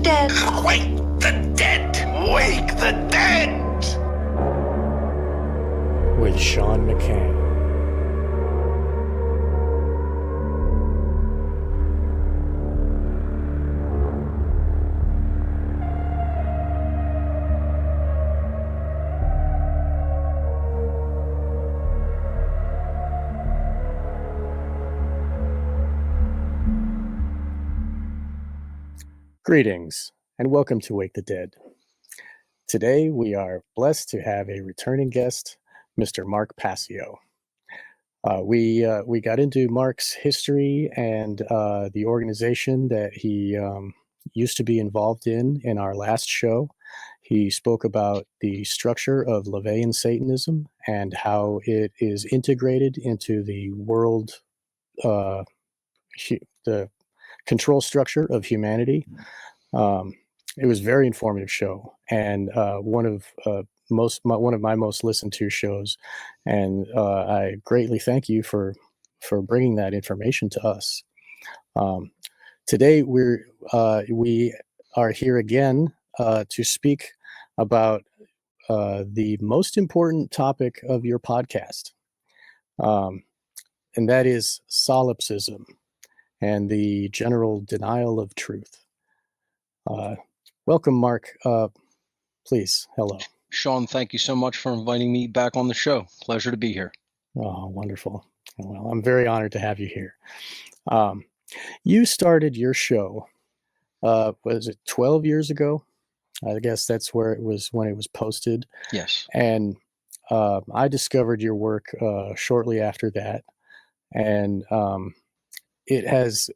dead. Wake the dead! Wake the dead! With Sean McCann. Greetings, and welcome to Wake the Dead. Today, we are blessed to have a returning guest, Mr. Mark Passio. We got into Mark's history and the organization that he used to be involved in our last show. He spoke about the structure of LaVeyan Satanism and how it is integrated into the world, the control structure of humanity. It was a very informative show, and one of my most listened to shows, and I greatly thank you for bringing that information to us. Today we are here again to speak about the most important topic of your podcast, and that is solipsism and the general denial of truth. Welcome, Mark. Please, hello. Sean, thank you so much for inviting me back on the show. Pleasure to be here. Oh, wonderful. Well, I'm very honored to have you here. You started your show, was it 12 years ago? I guess that's where it was when it was posted. Yes. And I discovered your work shortly after that. And it has,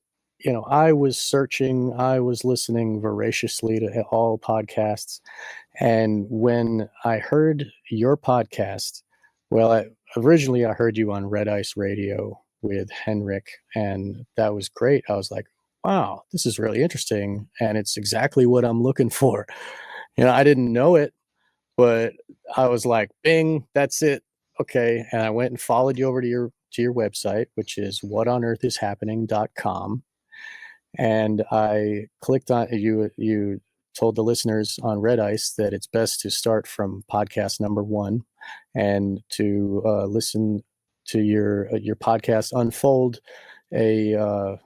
I was searching, I was listening voraciously to all podcasts. And when I heard your podcast, well, originally I heard you on Red Ice Radio with Henrik, and that was great. I was like, wow, this is really interesting. And it's exactly what I'm looking for. I didn't know it, but I was like, bing, that's it. Okay. And I went and followed you over to your website, which is whatonearthishappening.com. And I clicked on you told the listeners on Red Ice that it's best to start from podcast number 1 and to listen to your podcast unfold a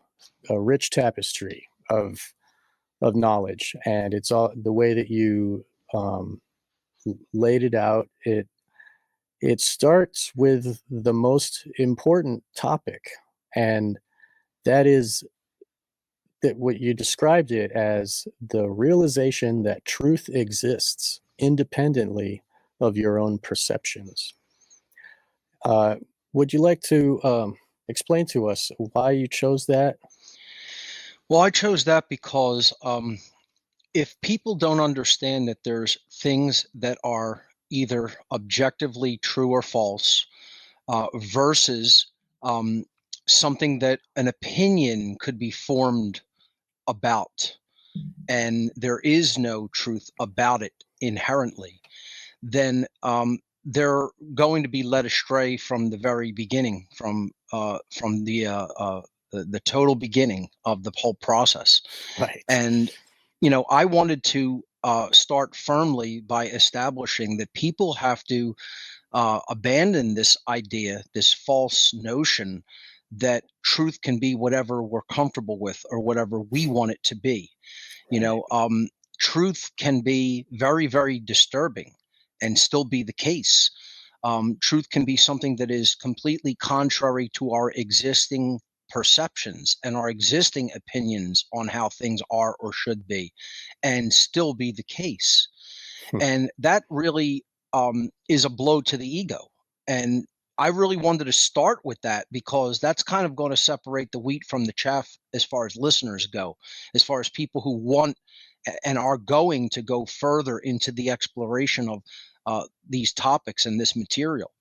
rich tapestry of knowledge. And it's all the way that you laid it out. It starts with the most important topic, and that is that what you described it as the realization that truth exists independently of your own perceptions. Would you like to explain to us why you chose that? Well, I chose that because if people don't understand that there's things that are either objectively true or false versus something that an opinion could be formed about, and there is no truth about it inherently, then they're going to be led astray from the very beginning, from the total beginning of the whole process. Right. And I wanted to start firmly by establishing that people have to abandon this idea, this false notion that truth can be whatever we're comfortable with or whatever we want it to be. Truth can be very, very disturbing and still be the case. Truth can be something that is completely contrary to our existing perceptions and our existing opinions on how things are or should be, and still be the case. And that really is a blow to the ego. And I really wanted to start with that because that's kind of going to separate the wheat from the chaff as far as listeners go, as far as people who want and are going to go further into the exploration of these topics and this material.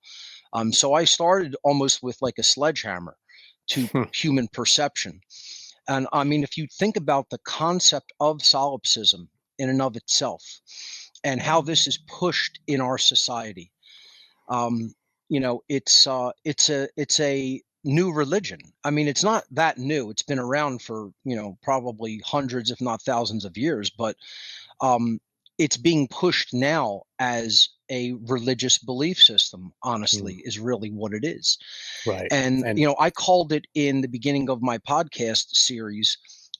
So I started almost with like a sledgehammer to human perception. And I mean, if you think about the concept of solipsism in and of itself and how this is pushed in our society, it's a new religion. I mean, it's not that new. It's been around for, probably hundreds, if not thousands of years, but it's being pushed now as a religious belief system, honestly, is really what it is. Right. And, I called it in the beginning of my podcast series,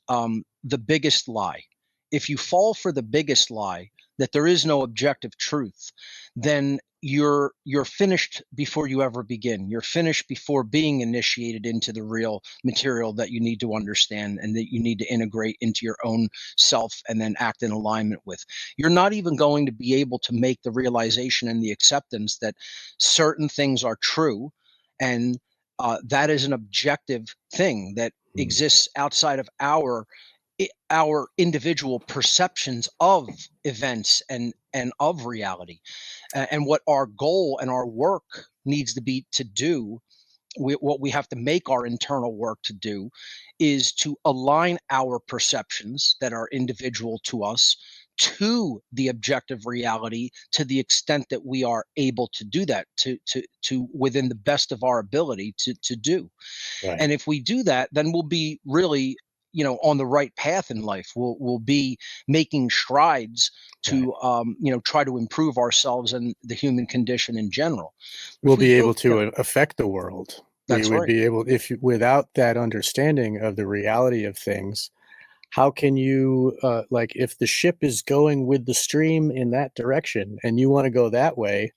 the biggest lie. If you fall for the biggest lie, that there is no objective truth, then you're finished before you ever begin. You're finished before being initiated into the real material that you need to understand and that you need to integrate into your own self and then act in alignment with. You're not even going to be able to make the realization and the acceptance that certain things are true, and that is an objective thing that exists outside of our individual perceptions of events and of reality, and what our goal and our work needs to be to do. What we have to make our internal work to do is to align our perceptions that are individual to us to the objective reality, to the extent that we are able to do that, to within the best of our ability to do. Right. And if we do that, then we'll be really, on the right path in life. We'll be making strides to, try to improve ourselves and the human condition in general. We'll be able to affect the world. That's we would right. be able, without that understanding of the reality of things, how can you, like, if the ship is going with the stream in that direction and you want to go that way,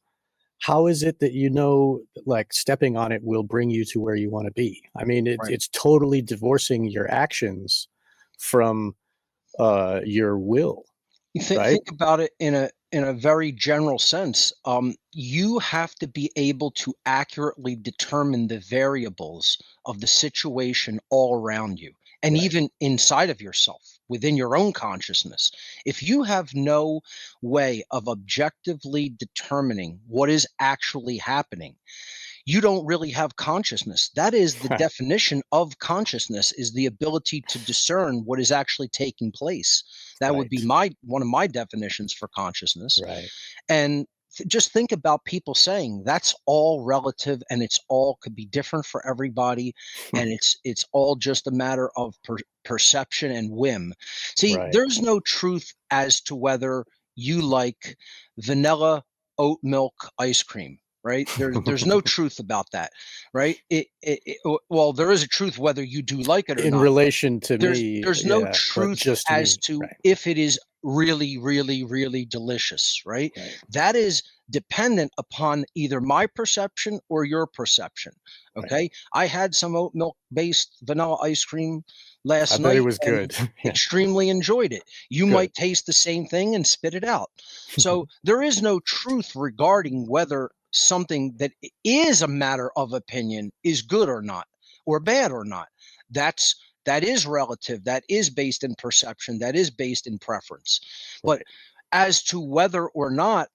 how is it that like stepping on it will bring you to where you want to be? I mean, it's totally divorcing your actions from your will. You right? think about it in a very general sense. You have to be able to accurately determine the variables of the situation all around you, and Right. even inside of yourself, within your own consciousness. If you have no way of objectively determining what is actually happening, you don't really have consciousness. That is the definition of consciousness, is the ability to discern what is actually taking place. That would be one of my definitions for consciousness. Right. And just think about people saying that's all relative and it's all could be different for everybody, and it's all just a matter of perception and whim. See, Right. there's no truth as to whether you like vanilla oat milk ice cream. Right? There's no truth about that, right? Well, there is a truth whether you do like it or In not. relation to There's no but truth just to as me, to right. if it is really, really, really delicious, right? Right. That is dependent upon either my perception or your perception. Okay. I had some oat milk based vanilla ice cream last I bet night it was and good. Yeah. extremely enjoyed it. You Good. might taste the same thing and spit it out. So there is no truth regarding whether something that is a matter of opinion is good or not, or bad or not. That is relative. That is based in perception. That is based in preference. Right. But as to whether or not,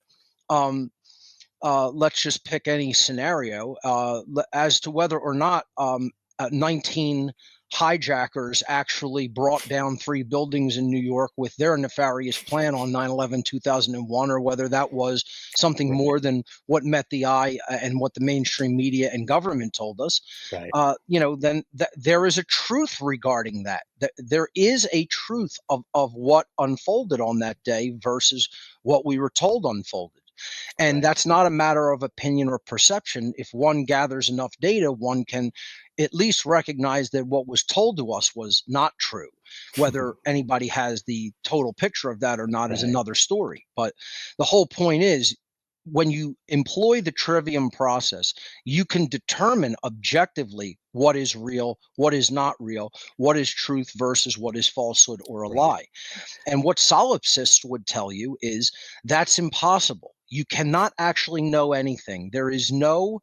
let's just pick any scenario, as to whether or not 19 hijackers actually brought down 3 buildings in New York with their nefarious plan on 9/11/2001, or whether that was something more than what met the eye and what the mainstream media and government told us. Right. Then there is a truth regarding that. There is a truth of what unfolded on that day versus what we were told unfolded. And that's not a matter of opinion or perception. If one gathers enough data, one can at least recognize that what was told to us was not true. Whether anybody has the total picture of that or not is another story. But the whole point is, when you employ the trivium process, you can determine objectively what is real, what is not real, what is truth versus what is falsehood or a lie. And what solipsists would tell you is that's impossible. You cannot actually know anything. There is no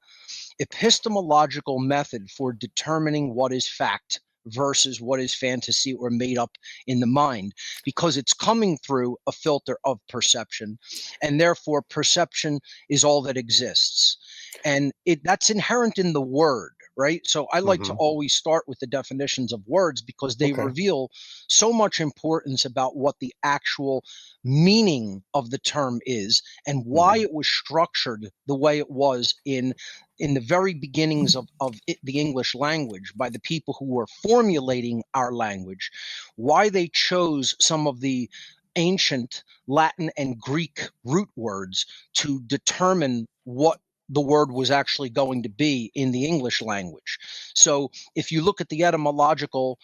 epistemological method for determining what is fact versus what is fantasy or made up in the mind, because it's coming through a filter of perception, and therefore perception is all that exists. And that's inherent in the word, right? So I like to always start with the definitions of words because they reveal so much importance about what the actual meaning of the term is and why it was structured the way it was in the very beginnings of the English language by the people who were formulating our language, why they chose some of the ancient Latin and Greek root words to determine what the word was actually going to be in the English language. So if you look at the etymological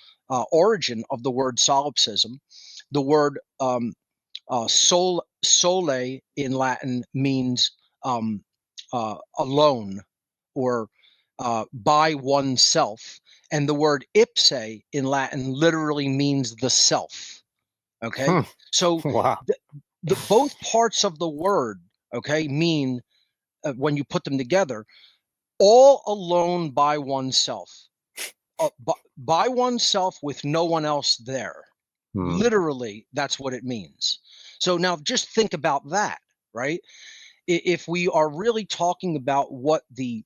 origin of the word solipsism, the word sole in Latin means alone or by oneself. And the word ipse in Latin literally means the self. Okay. So Wow. the both parts of the word, okay, mean when you put them together, all alone by oneself, by oneself with no one else there. Literally, that's what it means. So now just think about that, right? If we are really talking about what the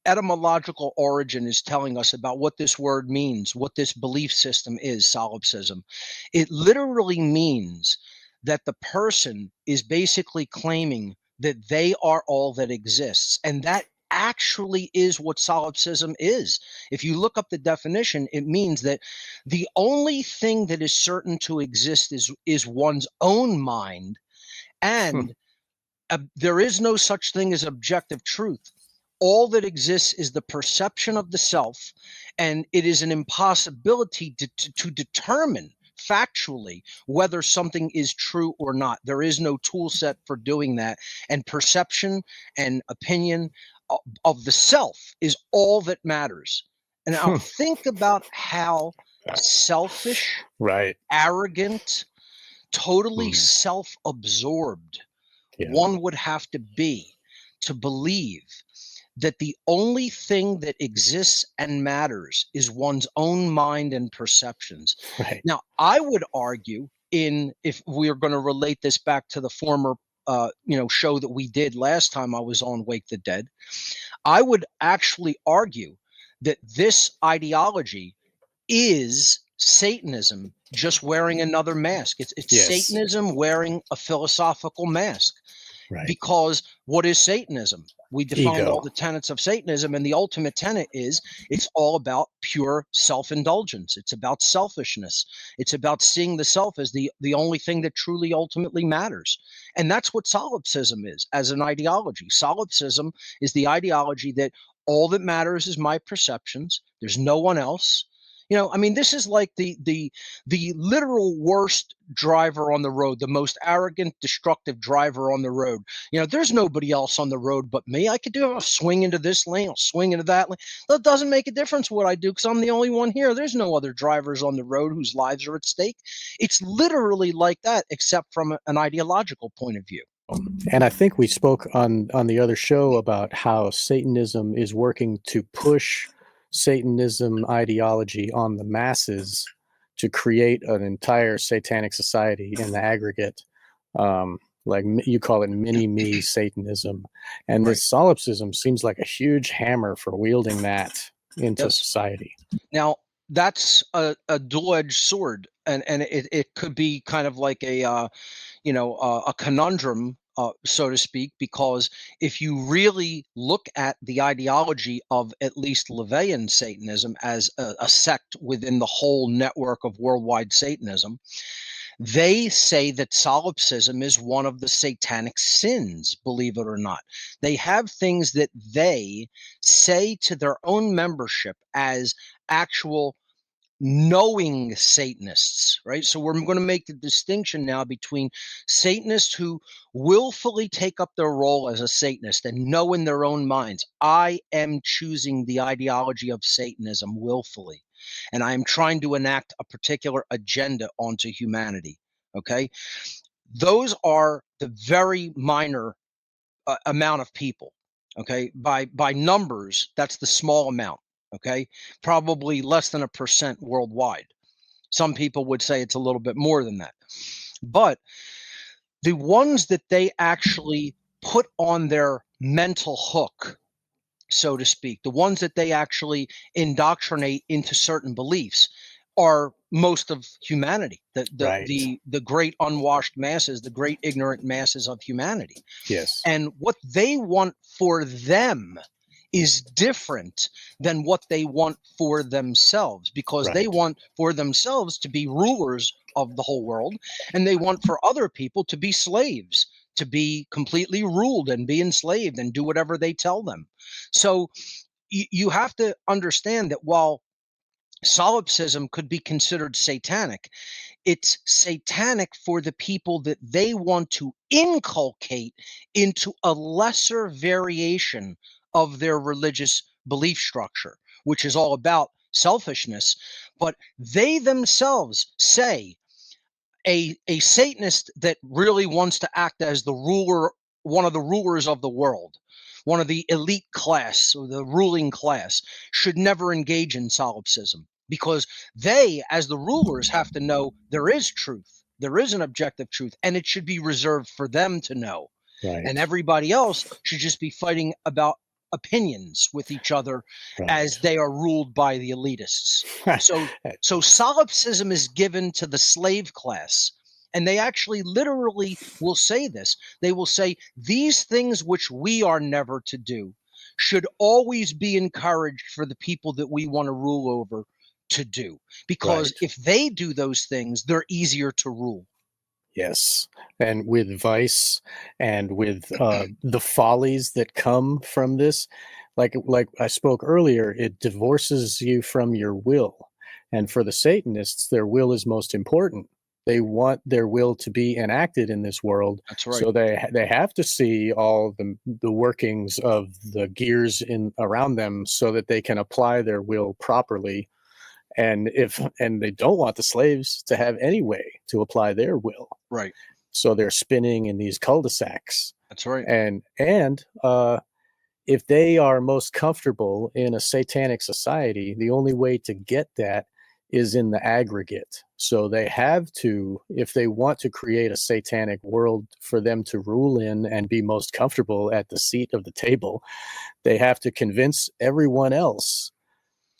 etymological origin is telling us about what this word means, what this belief system is, solipsism, it literally means that the person is basically claiming that they are all that exists. And that actually is what solipsism is. If you look up the definition, it means that the only thing that is certain to exist is one's own mind, and there is no such thing as objective truth. All that exists is the perception of the self, and it is an impossibility to determine factually whether something is true or not. There is no tool set for doing that, and perception and opinion of the self is all that matters. And now think about how selfish, Right. arrogant, totally self-absorbed one would have to be to believe that the only thing that exists and matters is one's own mind and perceptions. Right. Now, I would argue, if we are going to relate this back to the former show that we did last time I was on Wake the Dead, I would actually argue that this ideology is Satanism just wearing another mask. It's Satanism wearing a philosophical mask. Right. Because what is Satanism? We defined Ego. all the tenets of Satanism, and the ultimate tenet is it's all about pure self-indulgence. It's about selfishness. It's about seeing the self as the only thing that truly ultimately matters. And that's what solipsism is as an ideology. Solipsism is the ideology that all that matters is my perceptions. There's no one else. I mean, this is like the literal worst driver on the road, the most arrogant, destructive driver on the road. There's nobody else on the road but me. I could do a swing into this lane, I'll swing into that lane. That doesn't make a difference what I do because I'm the only one here. There's no other drivers on the road whose lives are at stake. It's literally like that, except from an ideological point of view. And I think we spoke on the other show about how Satanism is working to push Satanism ideology on the masses to create an entire satanic society in the aggregate. Like you call it mini-me Satanism. And this solipsism seems like a huge hammer for wielding that into society. Now, that's a dual-edged sword, and it could be kind of like a conundrum, so to speak, because if you really look at the ideology of at least LaVeyan Satanism as a sect within the whole network of worldwide Satanism, they say that solipsism is one of the satanic sins, believe it or not. They have things that they say to their own membership as actual knowing Satanists, right? So we're going to make the distinction now between Satanists who willfully take up their role as a Satanist and know in their own minds, I am choosing the ideology of Satanism willfully, and I am trying to enact a particular agenda onto humanity, okay? Those are the very minor amount of people, okay? By numbers, that's the small amount. Okay, probably less than 1% worldwide. Some people would say it's a little bit more than that. But the ones that they actually put on their mental hook so to speak, the ones that they actually indoctrinate into certain beliefs, are most of humanity, Right. the great unwashed masses, the great ignorant masses of humanity. Yes. And what they want for them is different than what they want for themselves, because they Right. want for themselves to be rulers of the whole world, and they want for other people to be slaves, to be completely ruled and be enslaved and do whatever they tell them. So you have to understand that while solipsism could be considered satanic, it's satanic for the people that they want to inculcate into a lesser variation of their religious belief structure, which is all about selfishness. But they themselves say a Satanist that really wants to act as the ruler, one of the rulers of the world, one of the elite class or the ruling class, should never engage in solipsism, because they, as the rulers, have to know there is truth. There is an objective truth, and it should be reserved for them to know. Right. And everybody else should just be fighting about opinions with each other as Right. they are ruled by the elitists. So solipsism is given to the slave class. And they actually literally will say this. They will say, these things which we are never to do should always be encouraged for the people that we want to rule over to do. Because Right. if they do those things, they're easier to rule. Yes. And with vice and with the follies that come from this, like I spoke earlier, it divorces you from your will. And for the Satanists, their will is most important. They want their will to be enacted in this world. That's right. So they have to see all the workings of the gears in around them so that they can apply their will properly. And they don't want the slaves to have any way to apply their will. Right. So they're spinning in these cul-de-sacs. That's right. And if they are most comfortable in a satanic society, the only way to get that is in the aggregate. So they have to, if they want to create a satanic world for them to rule in and be most comfortable at the seat of the table, they have to convince everyone else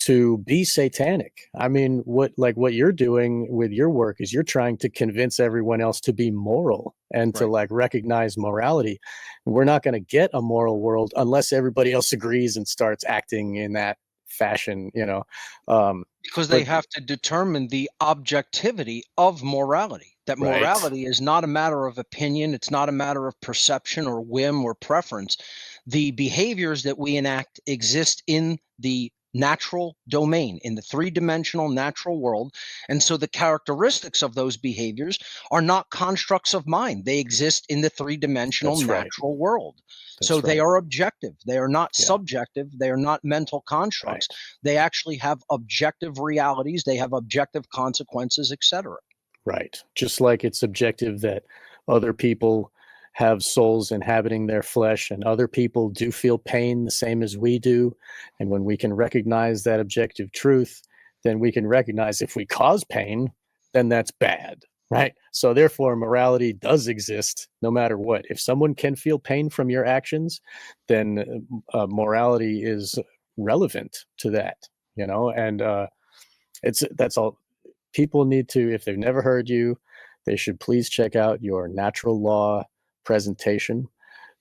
to be satanic. I mean, what you're doing with your work is you're trying to convince everyone else to be moral and to recognize morality. We're not going to get a moral world unless everybody else agrees and starts acting in that fashion, because they have to determine the objectivity of morality. That morality is not a matter of opinion. It's not a matter of perception or whim or preference. The behaviors that we enact exist in the natural domain, in the three-dimensional natural world. And so the characteristics of those behaviors are not constructs of mind. They exist in the three-dimensional natural world. So they are objective. They are not subjective. They are not mental constructs. They actually have objective realities. They have objective consequences, etc. Right. Just like it's objective that other people have souls inhabiting their flesh, and other people do feel pain the same as we do. And when we can recognize that objective truth, then we can recognize if we cause pain, then that's bad, right? So therefore, morality does exist no matter what. If someone can feel pain from your actions, then morality is relevant to that, and that's all. People need to, if they've never heard you, they should please check out your natural law presentation.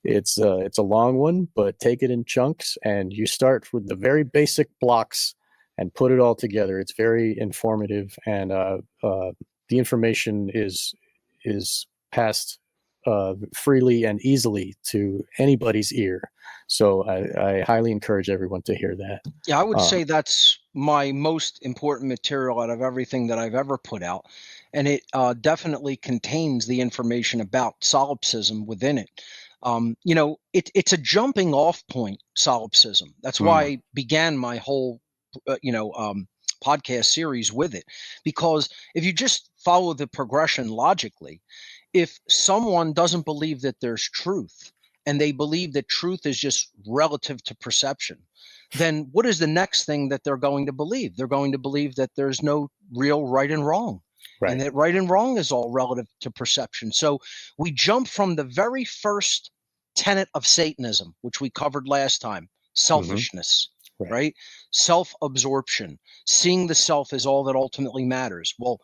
It's a long one, but take it in chunks, and you start with the very basic blocks and put it all together. It's very informative, and the information is passed freely and easily to anybody's ear. So I highly encourage everyone to hear that. Yeah, I would say that's my most important material out of everything that I've ever put out. And it definitely contains the information about solipsism within it. It's a jumping off point, solipsism. That's why I began my whole, podcast series with it. Because if you just follow the progression logically, if someone doesn't believe that there's truth, and they believe that truth is just relative to perception, then what is the next thing that they're going to believe? They're going to believe that there's no real right and wrong, and that right and wrong is all relative to perception. So we jump from the very first tenet of Satanism, which we covered last time, selfishness, Right. right? Self-absorption, seeing the self as all that ultimately matters. Well,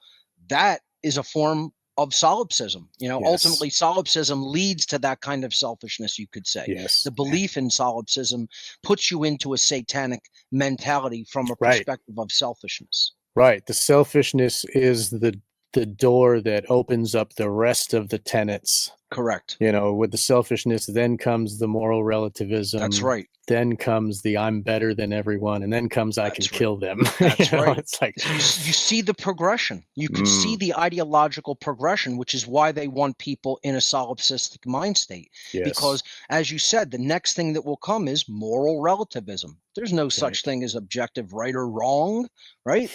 that is a form of solipsism. Yes. Ultimately, solipsism leads to that kind of selfishness, you could say. Yes. The belief in solipsism puts you into a satanic mentality from a Right. perspective of selfishness. Right. The selfishness is the door that opens up the rest of the tenets. Correct. With the selfishness, then comes the moral relativism. That's right. Then comes the I'm better than everyone, and then comes I can kill them. That's right. It's like you see the progression. You can see the ideological progression, which is why they want people in a solipsistic mind state. Yes. Because, as you said, the next thing that will come is moral relativism. There's no such thing as objective right or wrong, right?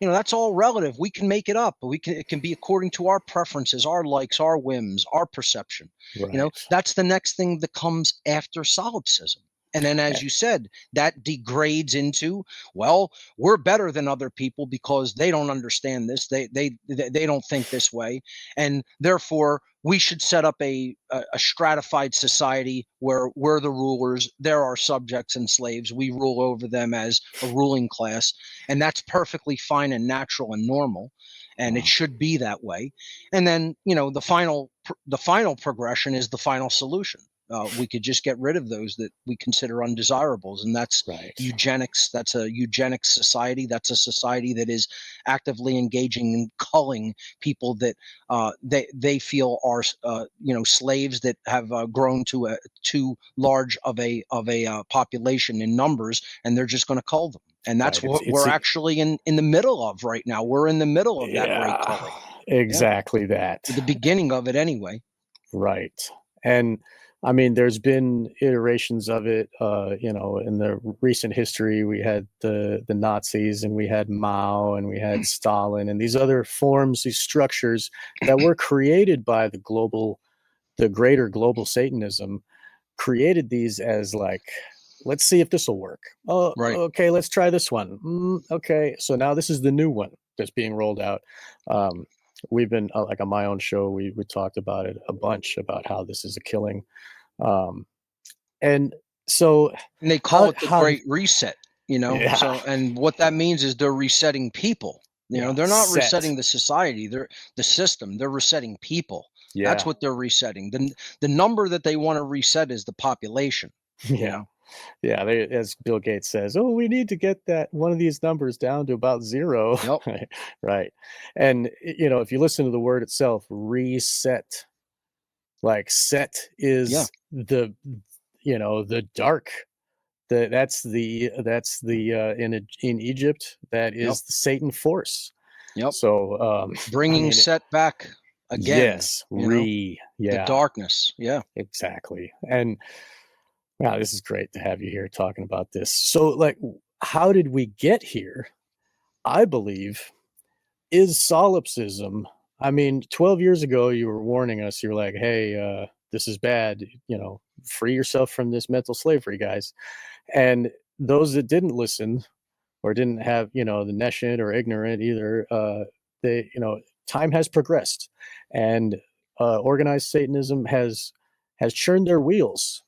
That's all relative. We can make it up. It can be according to our preferences, our likes, our whims, our perception. Right. That's the next thing that comes after solipsism. And then, as you said, that degrades into, well, we're better than other people because they don't understand this. They don't think this way. And therefore, we should set up a stratified society where we're the rulers. They're our subjects and slaves. We rule over them as a ruling class. And that's perfectly fine and natural and normal. And it should be that way. And then, the final progression is the final solution. We could just get rid of those that we consider undesirables, and that's eugenics. That's a eugenics society. That's a society that is actively engaging in culling people that they feel are slaves that have grown to too large of a population in numbers, and they're just going to cull them. And that's what we're actually in the middle of right now. We're in the middle of that great culling. Exactly that. The beginning of it, anyway. Right. And I mean, there's been iterations of it. In the recent history, we had the Nazis, and we had Mao, and we had Stalin, and these other forms, these structures that were created by the greater global Satanism, created these as like, let's see if this will work. Oh, right. Okay, let's try this one. Okay, so now this is the new one that's being rolled out. We've been like on my own show, we talked about it a bunch, about how this is a killing. And they call it the Great Reset, so, and what that means is they're resetting people. They're not resetting the society, they're the system, they're resetting people. That's what they're resetting. The number that they want to reset is the population. They, as Bill Gates says, we need to get that one of these numbers down to about 0. Yep. Right. And if you listen to the word itself, reset, like set is the dark. That's the in Egypt, that is the Satan force. Yep. So bringing Set back again. Yes. The darkness. Yeah. Exactly. And wow, this is great to have you here talking about this. So, like, how did we get here? I believe is solipsism. I mean, 12 years ago, you were warning us. You were like, "Hey, this is bad. Free yourself from this mental slavery, guys." And those that didn't listen or didn't have, the nescient or ignorant either, time has progressed, and organized Satanism has churned their wheels.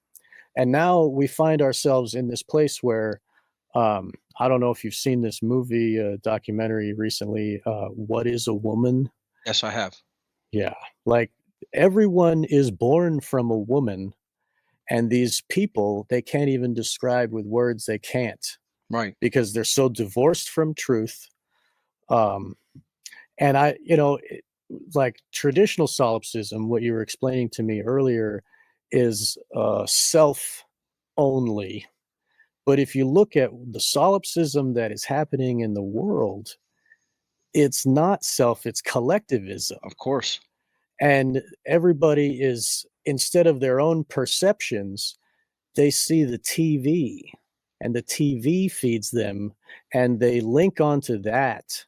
And now we find ourselves in this place where, I don't know if you've seen this movie, documentary recently, What is a Woman? Yes, I have. Yeah. Like, everyone is born from a woman, and these people, they can't even describe with words. They can't. Right. Because they're so divorced from truth. And like traditional solipsism, what you were explaining to me earlier is self only. But if you look at the solipsism that is happening in the world, it's not self, it's collectivism. Of course. And everybody is, instead of their own perceptions, they see the TV, and the TV feeds them, and they link onto that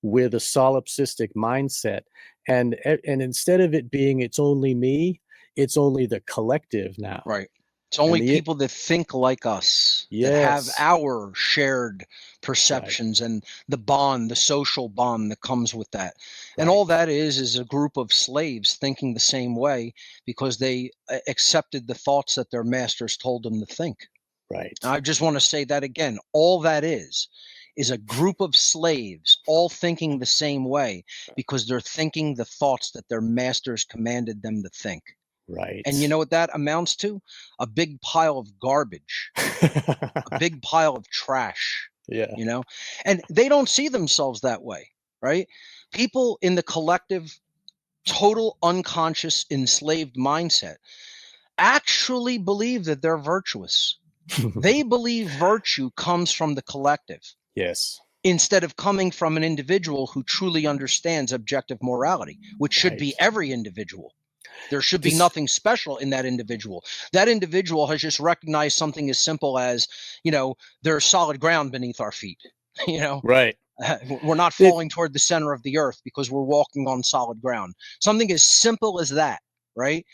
with a solipsistic mindset. And instead of it being it's only me, it's only the collective now. Right. It's only people that think like us, that have our shared perceptions, and the bond, the social bond that comes with that. And all that is a group of slaves thinking the same way because they accepted the thoughts that their masters told them to think. Right. I just want to say that again. All that is a group of slaves all thinking the same way because they're thinking the thoughts that their masters commanded them to think. Right. And you know what that amounts to? A big pile of garbage, a big pile of trash, Yeah. you know? And they don't see themselves that way, right? People in the collective, total unconscious, enslaved mindset actually believe that they're virtuous. They believe virtue comes from the collective Yes. instead of coming from an individual who truly understands objective morality, which should be Right. every individual. There should be This- nothing special in that individual. That individual has just recognized something as simple as, there's solid ground beneath our feet. Right. We're not falling toward the center of the earth because we're walking on solid ground. Something as simple as that, right?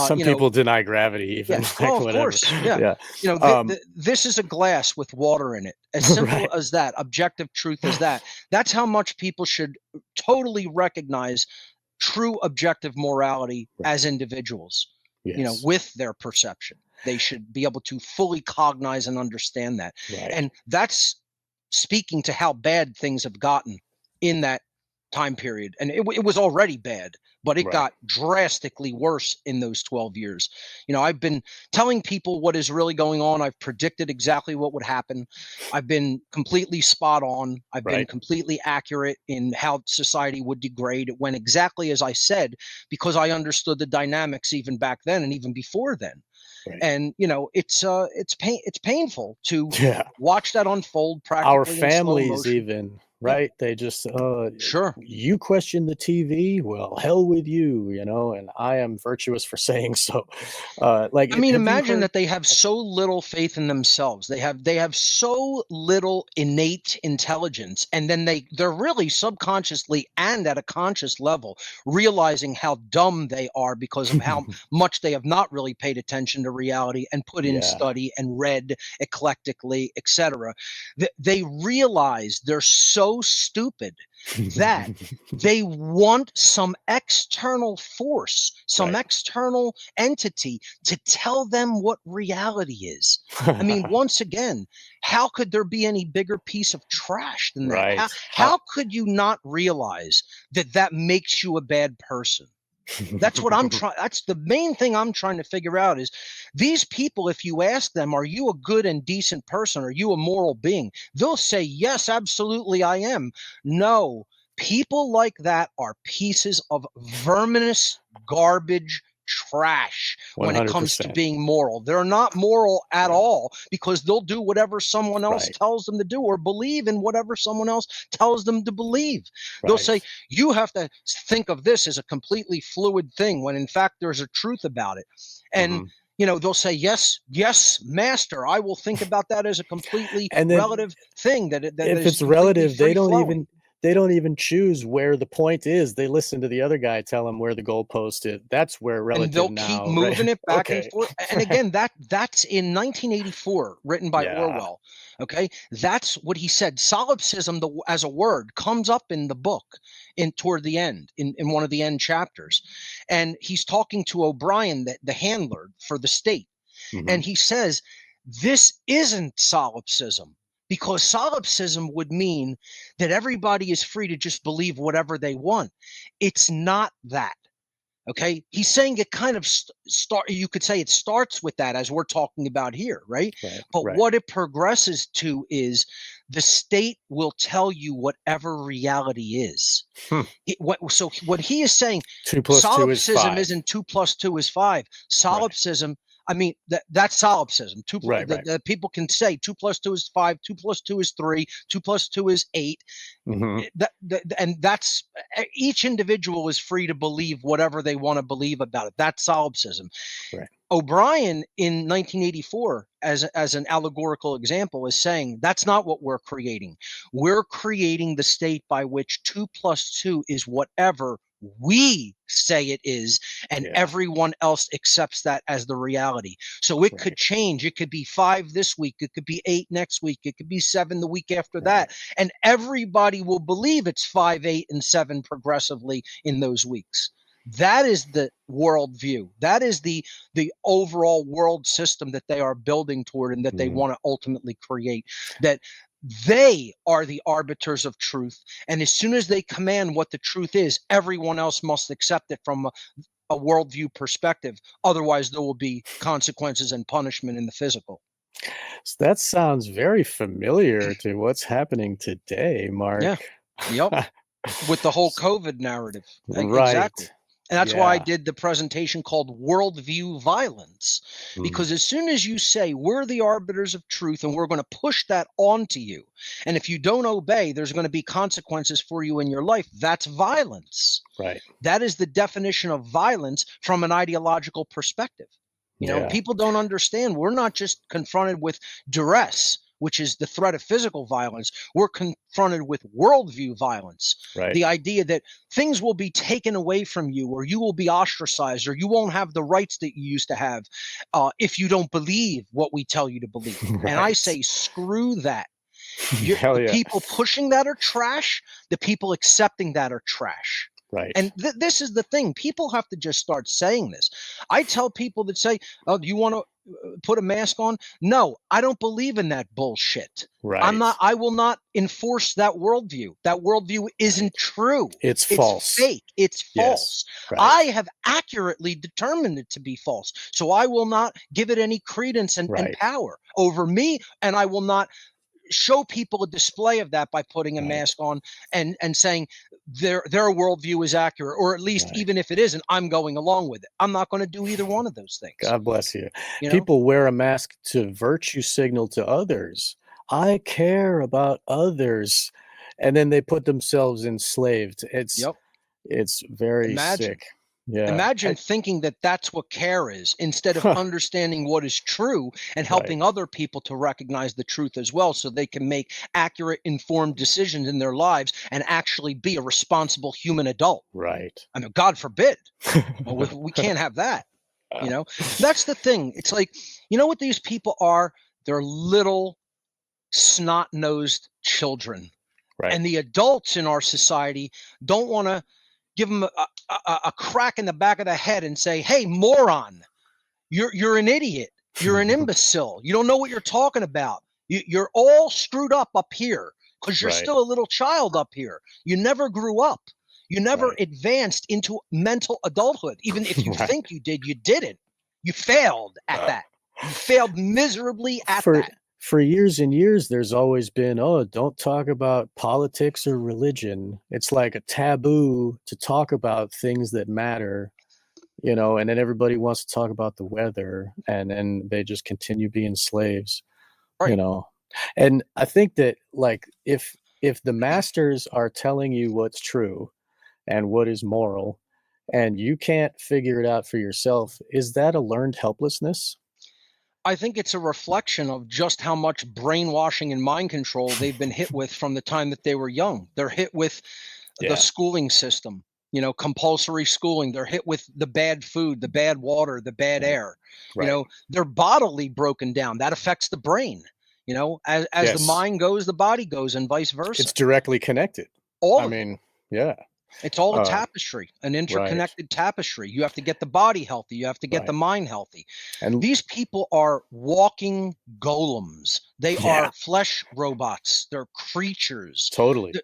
Some people deny gravity even. Yeah. Like, Of whatever. course. Yeah. Yeah. This is a glass with water in it. As simple Right. as that, objective truth as that. That's how much people should totally recognize true objective morality as individuals, Yes. with their perception. They should be able to fully cognize and understand that. Right. And that's speaking to how bad things have gotten in that time period. And it was already bad, but it Right. got drastically worse in those 12 years. I've been telling people what is really going on. I've predicted exactly what would happen. I've been completely spot on. I've been Right. completely accurate in how society would degrade. It went exactly as I said, because I understood the dynamics even back then and even before then. Right. And it's painful to Yeah. watch that unfold practically Our in slow families motion. even, right? They just Sure. you question the TV? Well, hell with you, and I am virtuous for saying so. Like, I mean, have you imagine heard- that they have so little faith in themselves. They have so little innate intelligence, and then they're really subconsciously and at a conscious level realizing how dumb they are because of how much they have not really paid attention to reality and put in Yeah. study and read eclectically, etc. They realize they're so stupid that they want some external force, some Right. external entity to tell them what reality is. I mean, once again, how could there be any bigger piece of trash than that? Right. How could you not realize that makes you a bad person? That's what I'm trying. That's the main thing I'm trying to figure out is these people, if you ask them, are you a good and decent person? Are you a moral being? They'll say, yes, absolutely, I am. No, people like that are pieces of verminous garbage trash when it comes to 100%. being moral. They're not moral at all because they'll do whatever someone else Right. tells them to do or believe in whatever someone else tells them to believe. They'll Right. say, you have to think of this as a completely fluid thing when in fact there's a truth about it. And they'll say, yes, master, I will think about that as a completely And then relative thing that if is it's completely relative, they free-flowing. don't even choose where the point is. They listen to the other guy tell them where the goalpost is. That's where relative And they'll now, keep right? moving it back and Okay. forth. And again, that's in 1984, written by Yeah. Orwell. Okay, that's what he said. Solipsism, as a word, comes up in the book toward the end, in one of the end chapters, and he's talking to O'Brien, the handler for the state, and he says, "This isn't solipsism." Because solipsism would mean that everybody is free to just believe whatever they want. It's not that. Okay, he's saying it kind of you could say it starts with that as we're talking about here, right? But Right. what it progresses to is the state will tell you whatever reality is. So what he is saying, 2 plus 2 is solipsism 5. isn't 2 plus 2 is 5. Solipsism, I mean, that's solipsism. Right. The people can say 2 plus 2 is 5, 2 plus 2 is 3, 2 plus 2 is 8. And that's each individual is free to believe whatever they want to believe about it. That's solipsism. Right. O'Brien in 1984, as an allegorical example, is saying that's not what we're creating. We're creating the state by which 2 plus 2 is whatever we say it is, and everyone else accepts that as the reality. So it could change. It could be 5 this week. It could be 8 next week. It could be 7 the week after that. And everybody will believe it's 5, 8, and 7 progressively in those weeks. That is the worldview. That is the overall world system that they are building toward and that they want to ultimately create. That they are the arbiters of truth. And as soon as they command what the truth is, everyone else must accept it from a worldview perspective. Otherwise, there will be consequences and punishment in the physical. So that sounds very familiar to what's happening today, Mark. Yeah. Yep. With the whole COVID narrative. Right. Exactly. And that's why I Yeah. did the presentation called Worldview Violence. Because as soon as you say we're the arbiters of truth and we're going to push that onto you, and if you don't obey, there's going to be consequences for you in your life, that's violence. Right. That is the definition of violence from an ideological perspective. You know, Yeah. people don't understand. We're not just confronted with duress, which is the threat of physical violence. We're confronted with worldview violence. Right. The idea that things will be taken away from you, or you will be ostracized, or you won't have the rights that you used to have if you don't believe what we tell you to believe. Right. And I say, screw that. Hell The yeah. people pushing that are trash. The people accepting that are trash. Right. And this is the thing. People have to just start saying this. I tell people that say, oh, do you want to put a mask on? No, I don't believe in that bullshit. Right. I will not enforce that worldview. That worldview isn't true. It's false. Fake. It's false. Yes. Right. I have accurately determined it to be false. So I will not give it any credence and power over me. And I will not show people a display of that by putting a mask on and saying their worldview is accurate, or at least even if it isn't, I'm going along with it. I'm not going to do either one of those things. God bless you. You know? People wear a mask to virtue signal to others. I care about others. And then they put themselves enslaved. It's very sick. Yeah. Imagine thinking that that's what care is, instead of understanding what is true and helping other people to recognize the truth as well, so they can make accurate, informed decisions in their lives and actually be a responsible human adult. Right. I mean, God forbid. We can't have that. You know, that's the thing. It's like, you know what these people are? They're little snot-nosed children. Right. And the adults in our society don't want to give them a crack in the back of the head and say, hey, moron, you're an idiot. You're an imbecile. You don't know what you're talking about. You're all screwed up here because you're still a little child up here. You never grew up. You never advanced into mental adulthood. Even if you think you did, you didn't. You failed at that. You failed miserably at that. For years and years, there's always been, oh, don't talk about politics or religion. It's like a taboo to talk about things that matter, you know, and then everybody wants to talk about the weather, and then they just continue being slaves, you know. And I think that, like, if the masters are telling you what's true and what is moral, and you can't figure it out for yourself, is that a learned helplessness? I think it's a reflection of just how much brainwashing and mind control they've been hit with from the time that they were young. They're hit with the schooling system, you know, compulsory schooling. They're hit with the bad food, the bad water, the bad air. You know, they're bodily broken down. That affects the brain. You know, as the mind goes, the body goes, and vice versa. It's directly connected. It's all a tapestry, an interconnected tapestry. You have to get the body healthy. You have to get the mind healthy. And these people are walking golems. They are flesh robots. They're creatures. Totally.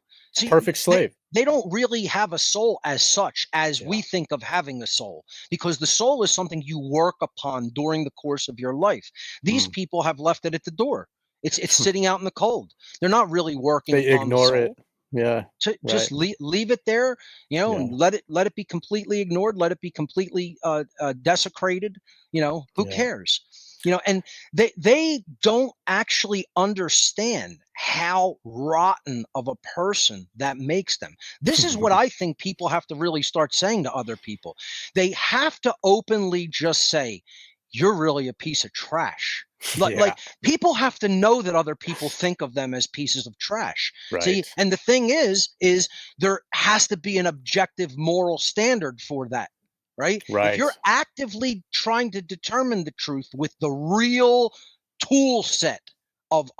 Perfect slave. They don't really have a soul as such as we think of having a soul, because the soul is something you work upon during the course of your life. These people have left it at the door. It's sitting out in the cold. They're not really working. They ignore it. Yeah. Just leave it there, you know, and let it be completely ignored. Let it be completely desecrated. You know, who cares? You know, and they don't actually understand how rotten of a person that makes them. This is what I think people have to really start saying to other people. They have to openly just say, you're really a piece of trash. Like people have to know that other people think of them as pieces of trash. See, and the thing is there has to be an objective moral standard for that, right? If you're actively trying to determine the truth with the real tool set of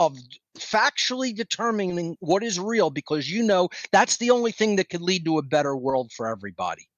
factually determining what is real, because you know that's the only thing that could lead to a better world for everybody.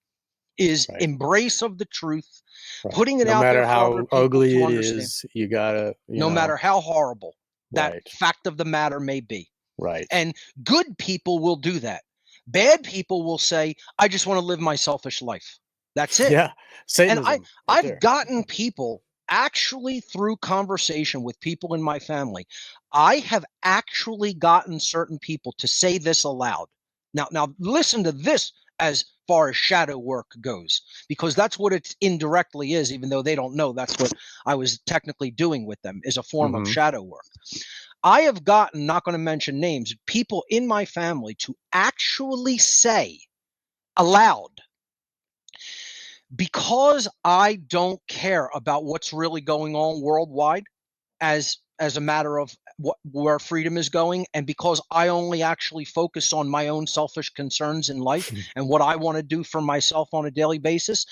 is Right. embrace of the truth, Right. putting it No out matter there for other how people ugly to it understand. is, you gotta, No matter how horrible that right, fact of the matter may be. right. And good people will do that. Bad people will say, I just want to live my selfish life. That's it. Yeah, And Satanism. Right I've there. gotten people actually through conversation with people in my family. I have actually gotten certain people to say this aloud. Now listen to this as far as shadow work goes, because that's what it indirectly is, even though they don't know that's what I was technically doing with them, is a form of Mhm. shadow work. I have gotten, not going to mention names, people in my family to actually say aloud, because I don't care about what's really going on worldwide as a matter of where freedom is going, and because I only actually focus on my own selfish concerns in life and what I want to do for myself on a daily basis,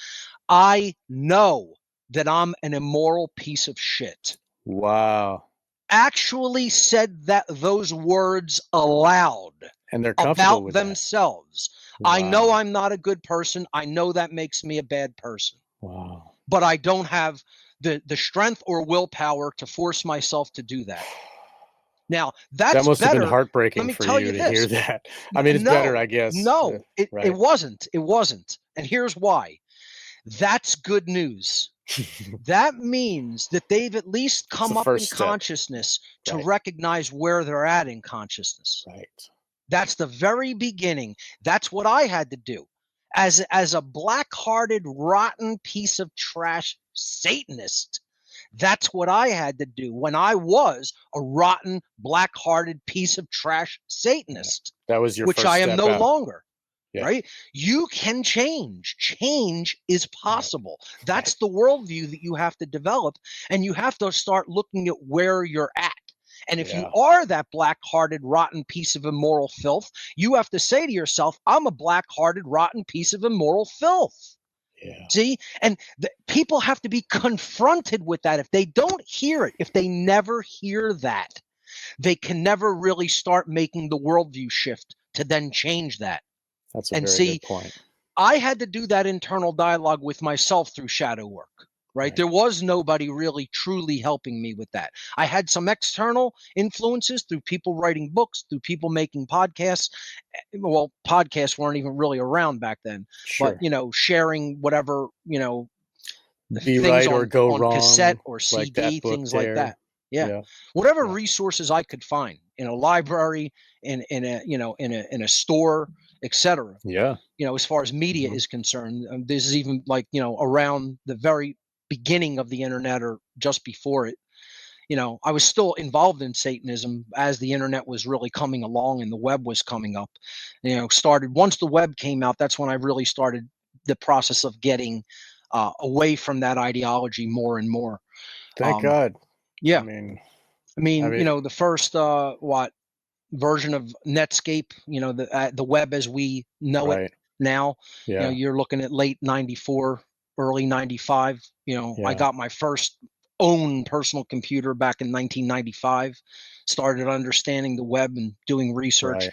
I know that I'm an immoral piece of shit. Wow. Actually said those words aloud And they're comfortable about with that. themselves. I know Wow. I'm not a good person. I know that makes me a bad person, Wow. but I don't have the strength or willpower to force myself to do that. Now, That that's must have been better. Let heartbreaking me for tell you you to hear this. that. I mean, it's better, I guess. No, it Right. wasn't. It wasn't. And here's why. That's good news. That means that they've at least It's come the up in first step. consciousness to Right. recognize where they're at in consciousness. Right. That's the very beginning. That's what I had to do. As a black-hearted, rotten piece of trash Satanist, that's what I had to do when I was a rotten, black-hearted piece of trash Satanist, That was your which first I am step no out. longer. Yeah. Right? You can change. Change is possible. That's Right. the worldview that you have to develop, and you have to start looking at where you're at. And if you Yeah. are that black-hearted, rotten piece of immoral filth, you have to say to yourself, I'm a black-hearted, rotten piece of immoral filth. Yeah. See? And people have to be confronted with that. If they don't hear it, if they never hear that, they can never really start making the worldview shift to then change that. That's a And very see, good point. I had to do that internal dialogue with myself through shadow work, right? There was nobody really truly helping me with that. I had some external influences through people writing books, through people making podcasts. Well, podcasts weren't even really around back then, but Sure. sharing whatever, Be things right or go on cassette wrong, or like CD, that book things like there. that. Yeah. Yeah. Whatever Yeah. resources I could find in a library, in a store, etc. Yeah. As far as media Mhm. is concerned, this is even like, around the very beginning of the internet or just before it. I was still involved in Satanism as the internet was really coming along and the web was coming up. Started once the web came out, that's when I really started the process of getting away from that ideology more and more. Thank God. Yeah. I mean, I mean, I the first version of Netscape, the web as we know it right. now, Yeah. you're looking at late 94, early 95. I Yeah. got my first own personal computer back in 1995, started understanding the web and doing research,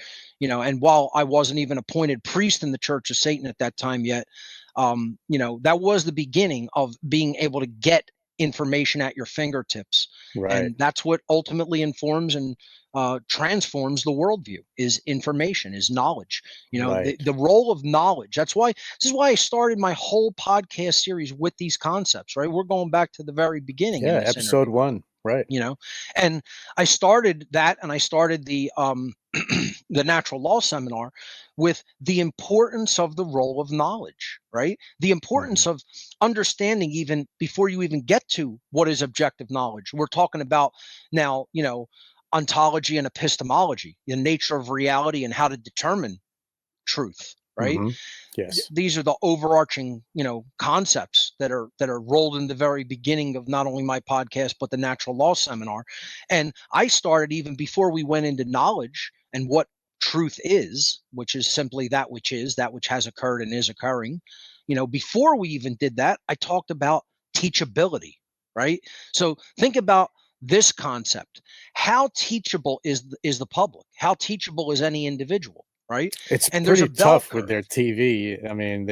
Right. and while I wasn't even appointed priest in the Church of Satan at that time yet, that was the beginning of being able to get information at your fingertips. Right. And that's what ultimately informs and transforms the worldview, is information, is knowledge. Right. The role of knowledge. This is why I started my whole podcast series with these concepts, right? We're going back to the very beginning in Yeah. this Episode interview. 1. Right. And I started that, and I started the the natural law seminar with the importance of the role of knowledge, right? The importance Mhm. of understanding, even before you even get to what is objective knowledge. We're talking about now, ontology and epistemology, the nature of reality and how to determine truth, right? Mhm. Yes. These are the overarching, concepts that are rolled in the very beginning of not only my podcast but the natural law seminar. And I started even before we went into knowledge and what truth is, which is simply that which has occurred and is occurring. Before we even did that, I talked about teachability, right? So think about this concept. How teachable is the public? How teachable is any individual? right? It's And there's a pretty bell tough with curve. their TV. I mean,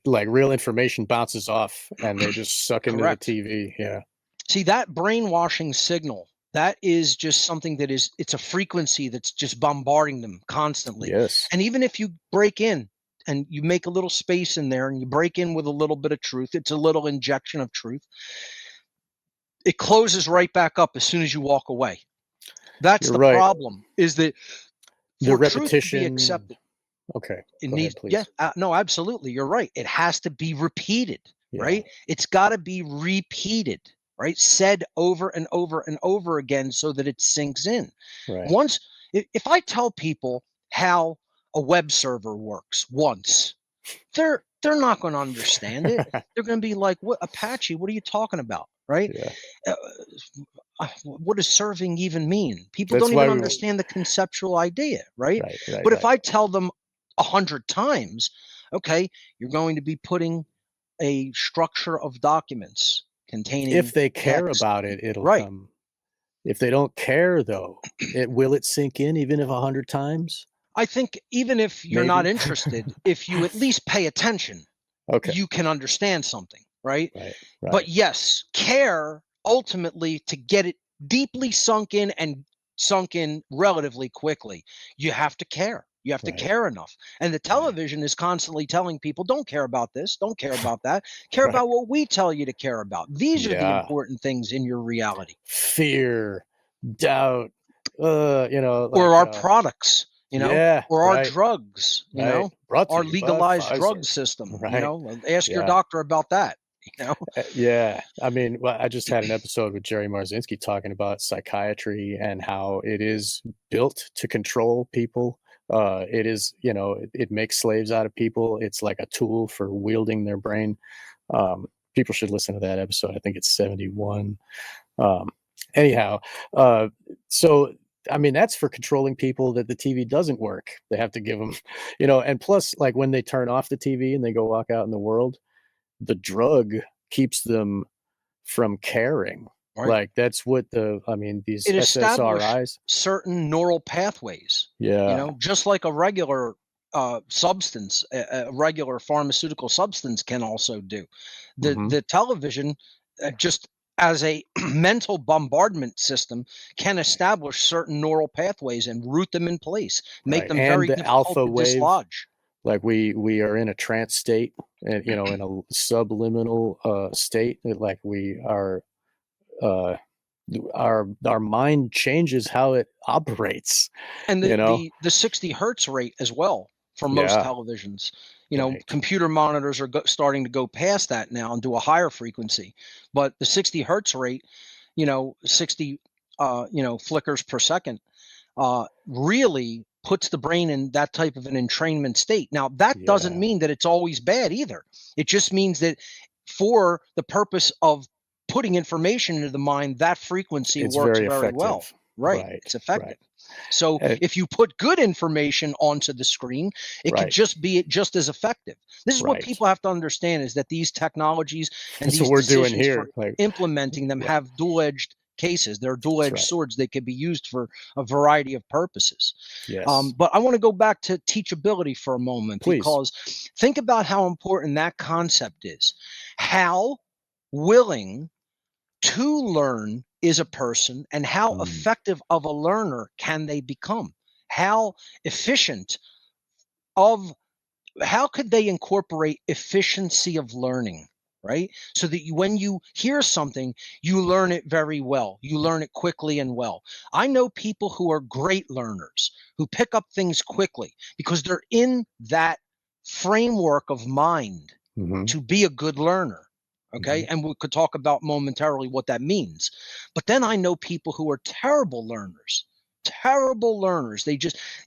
like real information bounces off and they just suck into the Correct. TV. Yeah. See, that brainwashing signal, that is just something that is, it's a frequency that's just bombarding them constantly. Yes. And even if you break in and you make a little space in there and you break in with a little bit of truth, it's a little injection of truth, it closes right back up as soon as you walk away. That's You're the right. problem, is that The for truth to be repetition. accepted, Okay. it Go ahead, needs, yeah, please. no, absolutely. You're right. It has to be repeated, Yeah. right? It's got to be repeated, right? Said over and over and over again so that it sinks in. Right. Once, if I tell people how a web server works once, they're not going to understand it. They're going to be like, "What, Apache? What are you talking about?" Right? Yeah. What does serving even mean? People That's don't why even we. understand the conceptual idea, right? Right. Right. But if Right. I tell them 100 times, okay, you're going to be putting a structure of documents containing If they care text, about it, it'll right? come. If they don't care, though, will it sink in even if 100 times? I think even if you're not Maybe. interested, if you at least pay attention, Okay. you can understand something, right? Right. But Right. yes, care ultimately to get it deeply sunk in and sunk in relatively quickly. You have to care. You have to Right. care enough. And the Right. television is constantly telling people, don't care about this, don't care about that. Care Right. about what we tell you to care about. These are the Yeah. important things in your reality. Fear, doubt, Or our products, yeah, or our right, drugs, right. Brought to our you by legalized Pfizer. drug system, Right. ask your Yeah. doctor about that, you know. Yeah. I mean, well, I just had an episode with Jerry Marzinski talking about psychiatry and how it is built to control people. It is, it makes slaves out of people. It's like a tool for wielding their brain. People should listen to that episode. I think it's 71. Um, anyhow, so I mean that's for controlling people that the TV doesn't work. They have to give them, and plus, like when they turn off the TV and they go walk out in the world, the drug keeps them from caring. Right. Like that's what these It established SSRIs. certain neural pathways, Yeah. just like a regular substance, a regular pharmaceutical substance can also do. Hmm. The television, just as a mental bombardment system, can establish certain neural pathways and root them in place, make Right. them And very the difficult alpha to wave, dislodge. like we are in a trance state, and in a subliminal state, like we are uh our mind changes how it operates, And you know. the 60 hertz rate as well for most Yeah. televisions. Right. Computer monitors are starting to go past that now and do a higher frequency. But the 60 hertz rate, 60 flickers per second, really puts the brain in that type of an entrainment state. Now, that doesn't Yeah. mean that it's always bad either. It just means that for the purpose of putting information into the mind, that frequency It's works very very well. effective. Right. Right. It's effective. Right. So Eh, if you put good information onto the screen, it could right. just be just as effective. This is what Right. people have to understand, is that these technologies and That's what these we're doing decisions for here. Like, implementing them yeah, have dual-edged cases. They're that's dual-edged right. swords. They could be used for a variety of purposes. Yes. But I want to go back to teachability for a moment, Please. because think about how important that concept is. How willing to learn is a person, and how Mm, effective of a learner can they become? How efficient of how could they incorporate efficiency of learning, right? So that when you hear something, you learn it very well. You learn it quickly and well. I know people who are great learners, who pick up things quickly because they're in that framework of mind mhm, to be a good learner. Okay. mhm. And we could talk about momentarily what that means. But then I know people who are terrible learners, terrible learners.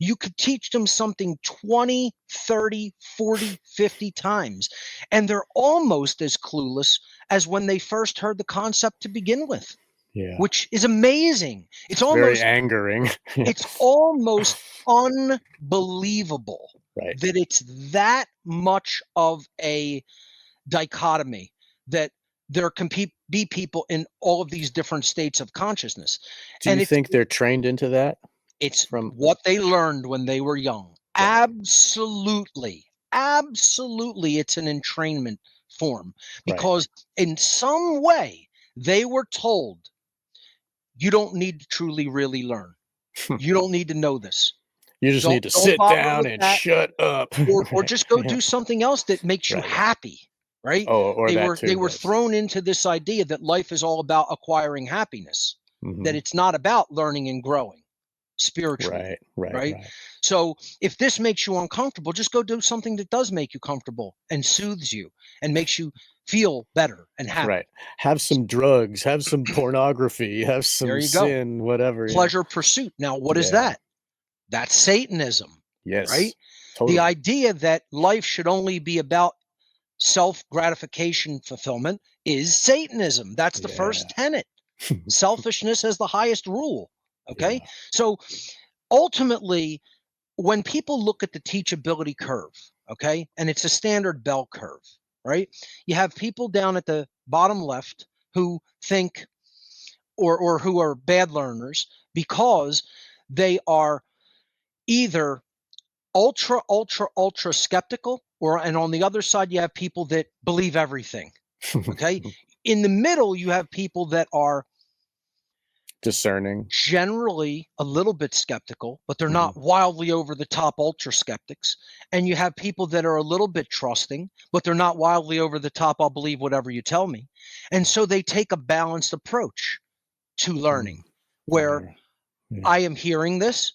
You could teach them something 20, 30, 40, 50 times, and they're almost as clueless as when they first heard the concept to begin with, Yeah. which is amazing. It's very angering. Yeah. It's almost unbelievable Right. that it's that much of a dichotomy, that there can be people in all of these different states of consciousness. Do And you it's think they're trained into that? It's From what they learned when they were young. Right. Absolutely. Absolutely. It's an entrainment form because in some way they were told you don't need to truly really learn. You don't need to know this. You just need to Don't sit bother down with and that, shut up. or Right. just go Yeah. do something else that makes you Right. happy, right? Oh, or that too. They were Yes. thrown into this idea that life is all about acquiring happiness, that Mhm. it's not about learning and growing spiritually, right? Right. So if this makes you uncomfortable, just go do something that does make you comfortable and soothes you and makes you feel better and happy. Right. Have some drugs, have some pornography, have some There you go. sin, whatever. Yeah. Pleasure pursuit. Now, what is Yeah. that? That's Satanism, Yes. right? Totally. The idea that life should only be about self-gratification fulfillment is Satanism. That's the first tenet. Selfishness as the highest rule. Okay. Yeah. So ultimately, when people look at the teachability curve, okay, and it's a standard bell curve, right? You have people down at the bottom left who think or who are bad learners because they are either ultra skeptical, and on the other side you have people that believe everything. Okay. In the middle you have people that are Discerning. generally a little bit skeptical, but they're Mhm. not wildly over the top ultra skeptics. And you have people that are a little bit trusting, but they're not wildly over the top, I'll believe whatever you tell me. And so they take a balanced approach to learning where Yeah. I am hearing this,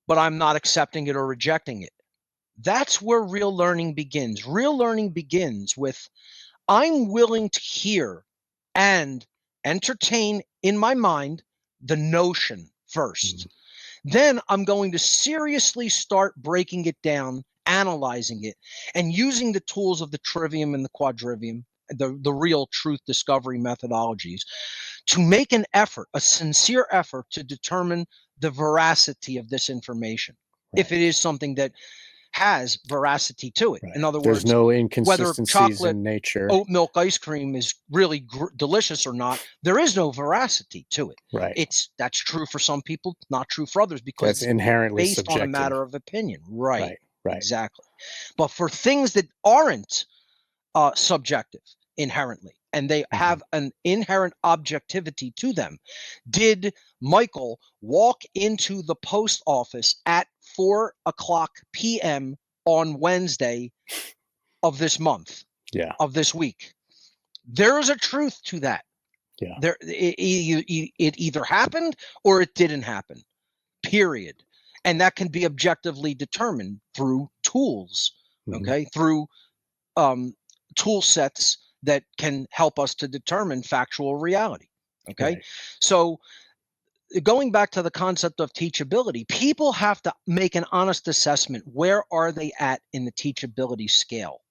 but I'm not accepting it or rejecting it. That's where real learning begins. Real learning begins with I'm willing to hear and entertain in my mind the notion first. Then I'm going to seriously start breaking it down, analyzing it, and using the tools of the trivium and the quadrivium, the real truth discovery methodologies, to make an effort, a sincere effort to determine the veracity of this information. If it is something that has veracity to it. In other There's words, no whether inconsistencies chocolate in nature. oat milk ice cream is really delicious or not, there is no veracity to it. Right. That's true for some people, not true for others, because That's it's inherently based on a subjective. matter of opinion. Right. Right. Exactly. But for things that aren't subjective inherently, and they have an inherent objectivity to them. Did Michael walk into the post office at 4:00 p.m. on Wednesday of this month, Yeah. of this week? There is a truth to that. Yeah. It either happened or it didn't happen, period. And that can be objectively determined through tools, okay, through tool sets that can help us to determine factual reality. Okay. So going back to the concept of teachability, people have to make an honest assessment. Where are they at in the teachability scale?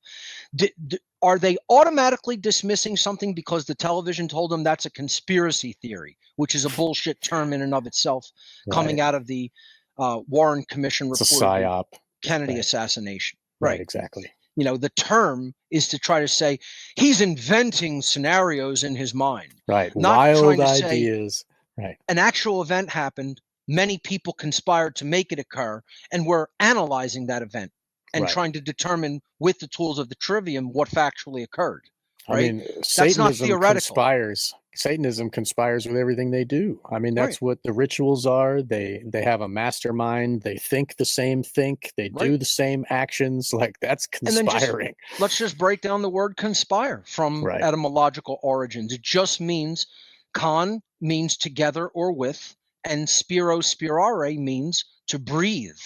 Are they automatically dismissing something because the television told them that's a conspiracy theory, which is a bullshit term in and of itself, coming out of the Warren Commission report, it's a psyop. Kennedy assassination. Right. Exactly. The term is to try to say he's inventing scenarios in his mind. Right. Not Wild trying to ideas. say an actual event happened. Many people conspired to make it occur, and we're analyzing that event and trying to determine with the tools of the trivium what factually occurred. Right? I mean, That's not theoretical. Satanism conspires with everything they do. I mean, that's what the rituals are. They have a mastermind. They think the same think. They do the same actions. Like, that's conspiring. Let's just break down the word conspire from etymological origins. It just means con means together or with, and spirare means to breathe,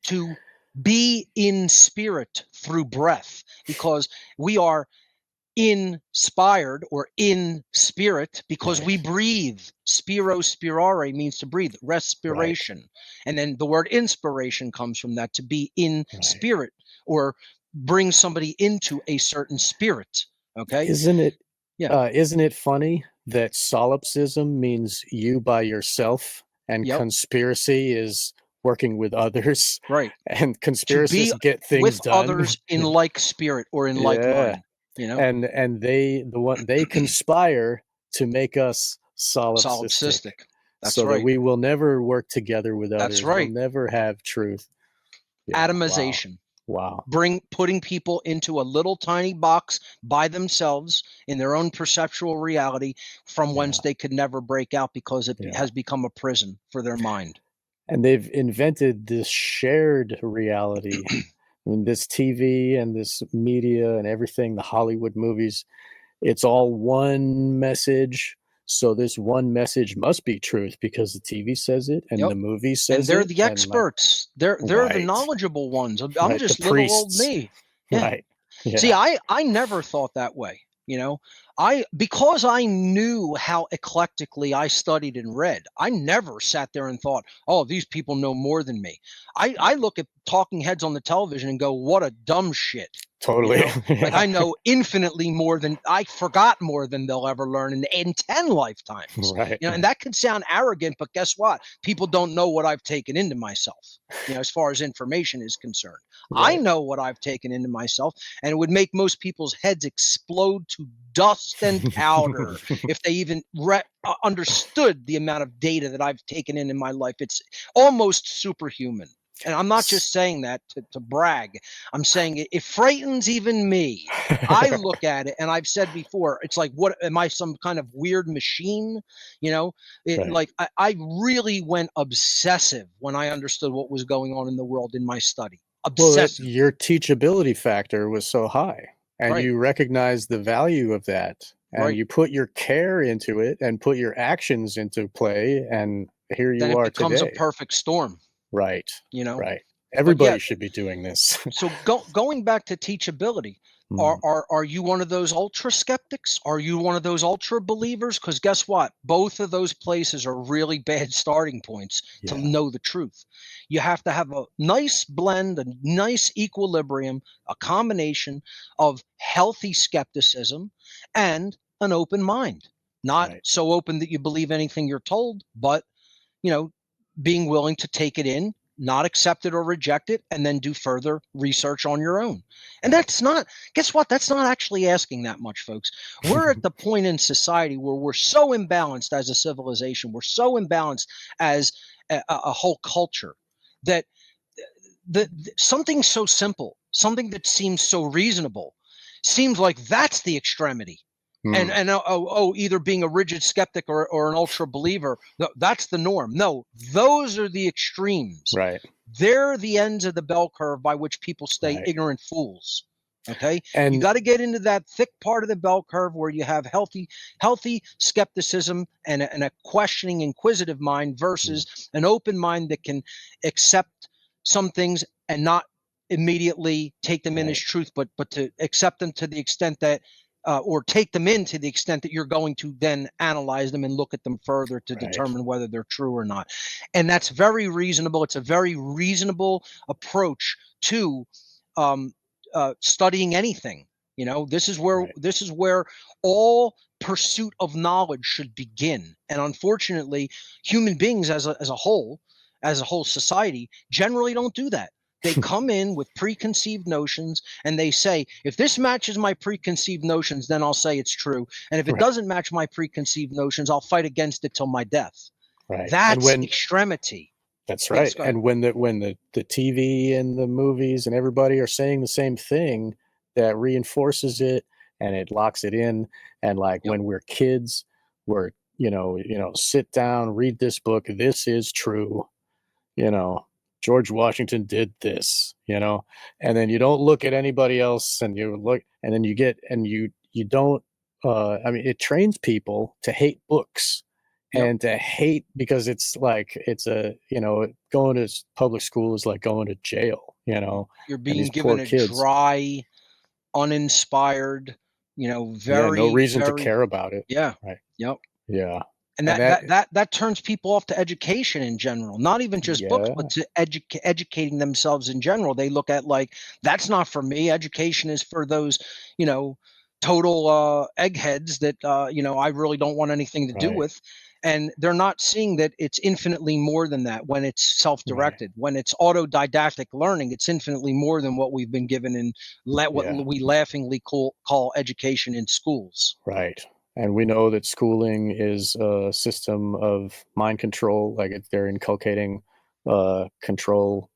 to be in spirit through breath, because we are inspired or in spirit because we breathe. Spirare means to breathe, respiration. And then the word inspiration comes from that, to be in spirit or bring somebody into a certain spirit. Okay. Isn't it funny that solipsism means you by yourself and conspiracy is working with others? Right. And conspiracists get things with done others in like spirit or in like mind. And they conspire to make us solipsistic. That's so that right. we will never work together with That's others. right. We'll never have truth. Yeah, Atomization. Wow. Putting people into a little tiny box by themselves in their own perceptual reality from whence they could never break out because it has become a prison for their mind. And they've invented this shared reality. I mean, this TV and this media and everything, the Hollywood movies, it's all one message. So this one message must be truth because the TV says it and the movie says it. And they're the and, like, experts. They're the Right. knowledgeable ones. I'm Right, just the little old priests. me. Yeah. Right. Yeah. See, I never thought that way. You know, because I knew how eclectically I studied and read, I never sat there and thought, oh, these people know more than me. I look at talking heads on the television and go, what a dumb shit. Totally. You know? Like, I know infinitely more than I forgot more than they'll ever learn in 10 lifetimes. Right. You know, and that could sound arrogant, but guess what? People don't know what I've taken into myself, you know, as far as information is concerned. Right. I know what I've taken into myself, and it would make most people's heads explode to dust and powder if they even understood the amount of data that I've taken in my life. It's almost superhuman. And I'm not just saying that to brag. I'm saying it frightens even me. I look at it, and I've said before, it's like, what am I, some kind of weird machine? You know, like I really went obsessive when I understood what was going on in the world in my study. Obsessive. Well, your teachability factor was so high, and you recognize the value of that, and you put your care into it and put your actions into play, and here you are today. Then it becomes a perfect storm. Right. You know, right. Everybody should be doing this. So going back to teachability, are you one of those ultra skeptics? Are you one of those ultra believers? Because guess what? Both of those places are really bad starting points to know the truth. You have to have a nice blend, a nice equilibrium, a combination of healthy skepticism and an open mind. Not so open that you believe anything you're told, but, you know, being willing to take it in, not accept it or reject it, and then do further research on your own. And that's not, guess what? That's not actually asking that much, folks. We're at the point in society where we're so imbalanced as a civilization. We're so imbalanced as a whole culture that something so simple, something that seems so reasonable, seems like that's the extremity. And either being a rigid skeptic or an ultra believer, that's the norm. No, those are the extremes. Right. They're the ends of the bell curve by which people stay ignorant fools. Okay. And you got to get into that thick part of the bell curve where you have healthy skepticism and a questioning, inquisitive mind versus an open mind that can accept some things and not immediately take them in as truth, but to accept them to the extent that or take them in to the extent that you're going to then analyze them and look at them further to determine whether they're true or not. And that's very reasonable. It's a very reasonable approach to studying anything. You know, this is where all pursuit of knowledge should begin. And unfortunately, human beings as a whole society generally don't do that. They come in with preconceived notions and they say, if this matches my preconceived notions, then I'll say it's true. And if it doesn't match my preconceived notions, I'll fight against it till my death. Right. That's extremity. That's right. And when the TV and the movies and everybody are saying the same thing, that reinforces it and it locks it in. And like when we're kids, we're, sit down, read this book. This is true. George Washington did this, and then you don't look at anybody else and you look, and then you don't, it trains people to hate books and to hate because it's like, going to public school is like going to jail, You're being given a dry, uninspired, very, no reason to care about it. Yeah. Right. Yep. Yeah. And that turns people off to education in general, not even just books, but to educating themselves in general. They look at like, that's not for me. Education is for those, total eggheads that, I really don't want anything to do with. And they're not seeing that it's infinitely more than that when it's self-directed. When it's autodidactic learning, it's infinitely more than what we've been given in what we laughingly call education in schools. Right. And we know that schooling is a system of mind control, like they're inculcating control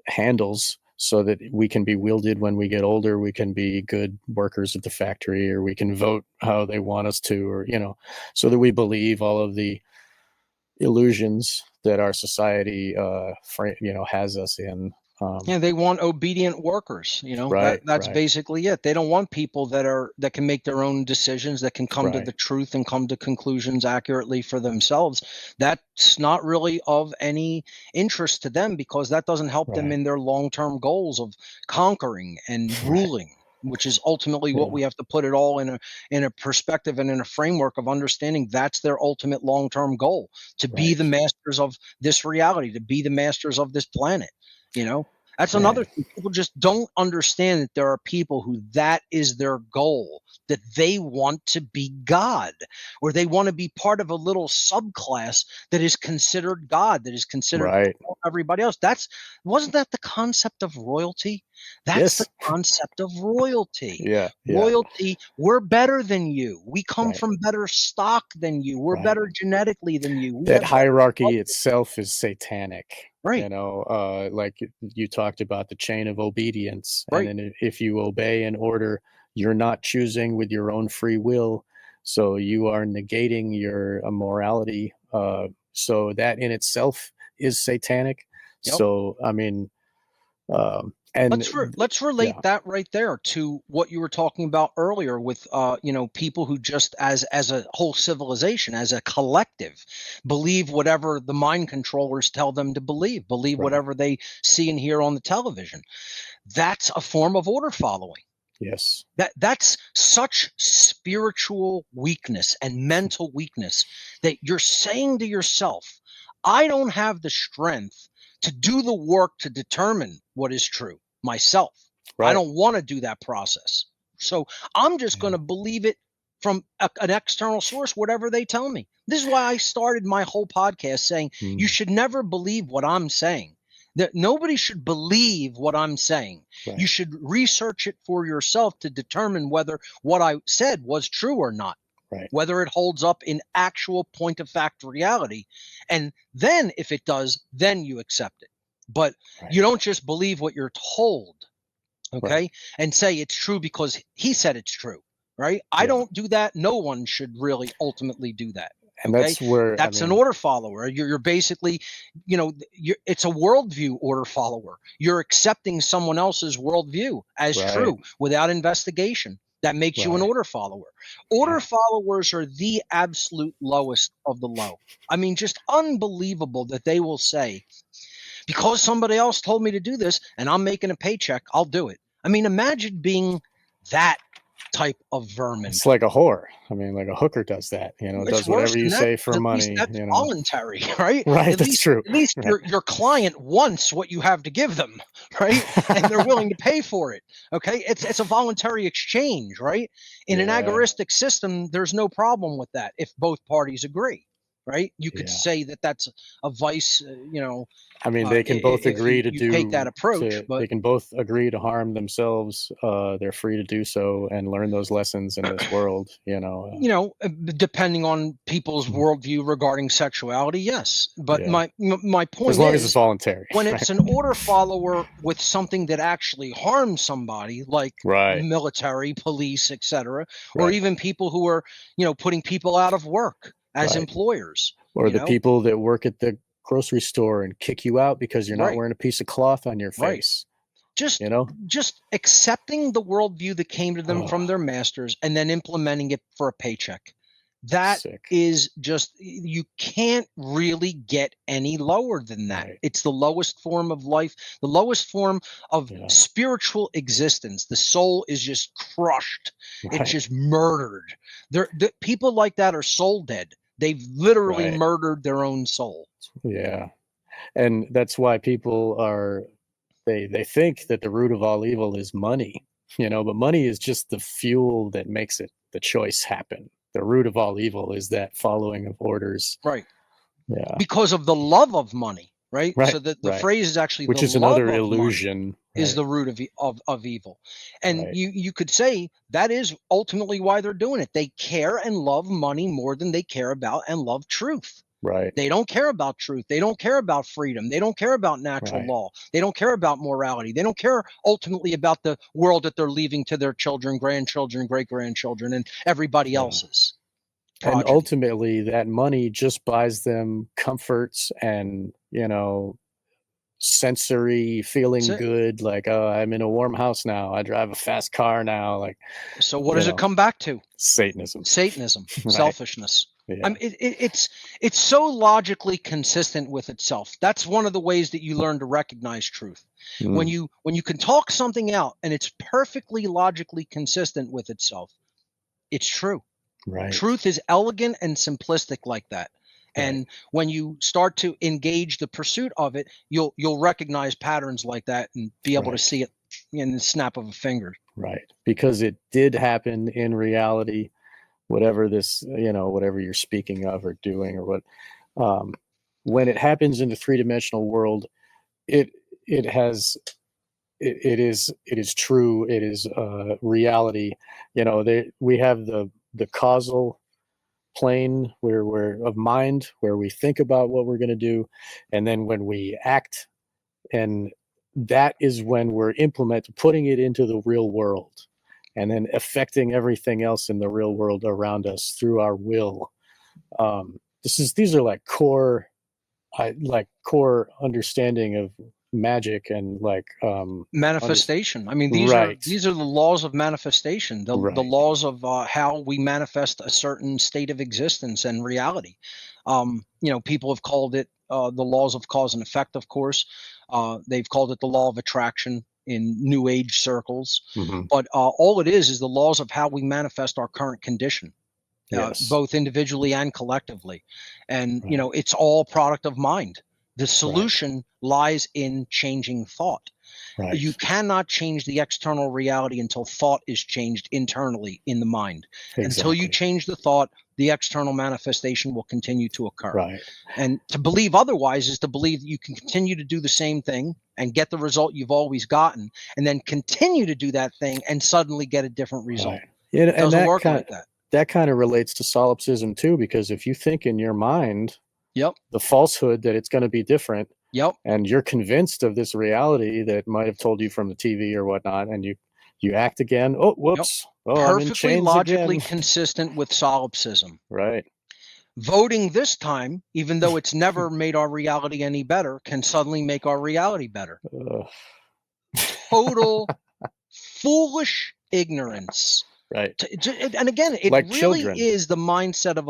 handles so that we can be wielded when we get older. We can be good workers at the factory, or we can vote how they want us to, or, so that we believe all of the illusions that our society, has us in. Yeah, they want obedient workers. Right, That's right, basically it. They don't want people that can make their own decisions, that can come to right, the truth and come to conclusions accurately for themselves. That's not really of any interest to them, because that doesn't help them right, in their long-term goals of conquering and right. ruling, which is ultimately what Yeah, we have to put it all in a perspective and in a framework of understanding. That's their ultimate long-term goal, to be right. the masters of this reality, to be the masters of this planet. That's another Man, thing. People just don't understand that there are people who that is their goal, that they want to be God, or they want to be part of a little subclass that is considered God, that is considered right. above everybody else. Wasn't that the concept of royalty? That's the Yes. concept of royalty. Yeah, yeah. Royalty, we're better than you. We come Right, from better stock than you. We're right. better genetically than you. We That have better hierarchy culture. itself is satanic. Right, Like you talked about the chain of obedience, and right. then if you obey an order, you're not choosing with your own free will, so you are negating your morality. So that in itself is satanic. Yep. So I mean, and Let's relate yeah, that right there to what you were talking about earlier with people who just as a whole civilization, as a collective, believe whatever the mind controllers tell them to believe right, whatever they see and hear on the television. That's a form of order following. yes, That's such spiritual weakness and mental weakness, that you're saying to yourself, I don't have the strength to do the work to determine what is true myself. I right, don't want to do that process. So I'm just going yeah, to believe it from an external source, whatever they tell me. This is why I started my whole podcast saying you mm, should never believe what I'm saying. That nobody should believe what I'm saying. You right, should research it for yourself to determine whether what I said was true or not, right, whether it holds up in actual point of fact reality. And then if it does, then you accept it. But right, you don't just believe what you're told, right, okay, and say it's true because he said it's true, right? I yeah. don't do that. No one should really ultimately do that. And Okay, that's where, I that's an mean, order follower. You're basically, it's a worldview order follower. You're accepting someone else's worldview as right, true without investigation. That makes you an right, order follower. Order yeah, followers are the absolute lowest of the low. I mean, just unbelievable that they will say, because somebody else told me to do this and I'm making a paycheck, I'll do it. I mean, imagine being that type of vermin. it's like a whore. I mean, like a hooker does that, It's does worse whatever you than that, say for because at least money, that's voluntary, right? Right, At that's least true. at least Right. your client wants what you have to give them, right? And they're willing to pay for it. Okay? It's a voluntary exchange, right? In an Yeah, agoristic system, there's no problem with that if both parties agree, right? You could yeah. say that that's a vice, I mean, they can both if agree you take that approach, but they can both agree to harm themselves. They're free to do so and learn those lessons in this world. depending on people's Mhm. worldview regarding sexuality, yes. But Yeah, my as point long as it's is, voluntary, when right? it's an order follower with something that actually harms somebody, like Right, military, police, etc., or right, even people who are, putting people out of work as right. employers, Or you the know, people that work at the grocery store and kick you out because you're not right, wearing a piece of cloth on your right. face, you Just know? just accepting the worldview that came to them Oh, from their masters and then implementing it for a paycheck. That sick. is just, you can't really get any lower than that. Right. It's the lowest form of life, the lowest form of Yeah. spiritual existence. The soul is just crushed. It's Right. just murdered. People like that are soul dead. They've literally Right. murdered their own soul. Yeah. And that's why people are they think that the root of all evil is money, but money is just the fuel that makes the choice happen. The root of all evil is that following of orders. Right. Yeah. Because of the love of money, right? So Right. the Right. phrase is actually the Which is love another of money. illusion, is Right. the root of evil. And Right. you could say that is ultimately why they're doing it. They care and love money more than they care about and love truth. Right. They don't care about truth. They don't care about freedom. They don't care about natural Right. law. They don't care about morality. They don't care ultimately about the world that they're leaving to their children, grandchildren, great-grandchildren, and everybody Yeah. else's And progeny. ultimately, that money just buys them comforts and, sensory feeling That's it. good. Like, oh, I'm in a warm house now. I drive a fast car now. Like, So what does it come back to? Satanism. Satanism, Right. selfishness. Yeah. It's so logically consistent with itself. That's one of the ways that you learn to recognize truth. When Mm. you can talk something out and it's perfectly logically consistent with itself, it's true. Right. Truth is elegant and simplistic like that. Right. And when you start to engage the pursuit of it, you'll recognize patterns like that and be able to Right. see it in the snap of a finger. Right. Because it did happen in reality, whatever this, whatever you're speaking of or doing or what, when it happens in the three-dimensional world, it has it is true. It is reality. We have the causal plane where we're of mind, where we think about what we're going to do, and then when we act, and that is when we're putting it into the real world, and then affecting everything else in the real world around us through our will. These are like core understanding of magic and Manifestation. I mean, right. these are the laws of manifestation, the Right. laws of how we manifest a certain state of existence and reality. People have called it the laws of cause and effect. Of course, they've called it the law of attraction in New Age circles. Mm-hmm. But all it is the laws of how we manifest our current condition. Yes. Both individually and collectively. And, Right. it's all product of mind. The Right. solution lies in changing thought. Right. You cannot change the external reality until thought is changed internally in the mind. Until you Exactly. change the thought, the external manifestation will continue to occur. Right. And to believe otherwise is to believe that you can continue to do the same thing and get the result you've always gotten, and then continue to do that thing and suddenly get a different result. Right. And It doesn't work kind like that. That kind of relates to solipsism too, because if you think in your mind Yep. the falsehood that it's going to be different, Yep. and you're convinced of this reality that might have told you from the TV or whatnot, and you act again. Oh, whoops! Yep. Oh, I'm in Perfectly chains logically again. consistent with solipsism. Right. Voting this time, even though it's never made our reality any better, can suddenly make our reality better. Total foolish ignorance. Right. And again, it Like really children. is the mindset of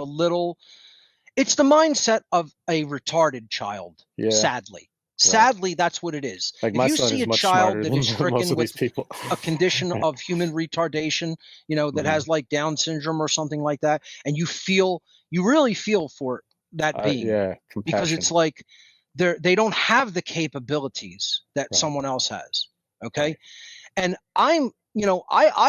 it's the mindset of a retarded child. Yeah. Sadly, that's what it is. Like If my you son see is a much child smarter that than is most stricken of these with people. a condition of human retardation, that has like Down syndrome or something like that, and you really feel for that being, Compassion. because it's like they don't have the capabilities that someone else has. Okay. Right. And I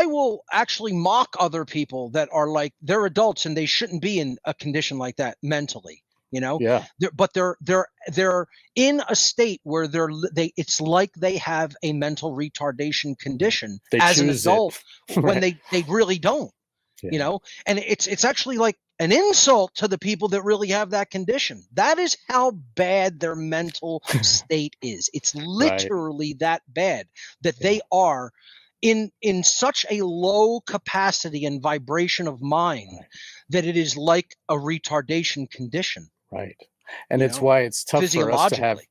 will actually mock other people that are like, they're adults and they shouldn't be in a condition like that mentally, Yeah. but they're in a state where it's like they have a mental retardation condition They as an choose adult it. when they really don't, and it's actually like an insult to the people that really have that condition. That is how bad their mental state is. It's literally that bad that they are in such a low capacity and vibration of mind that it is like a retardation condition. Right. And it's why it's tough for us to have.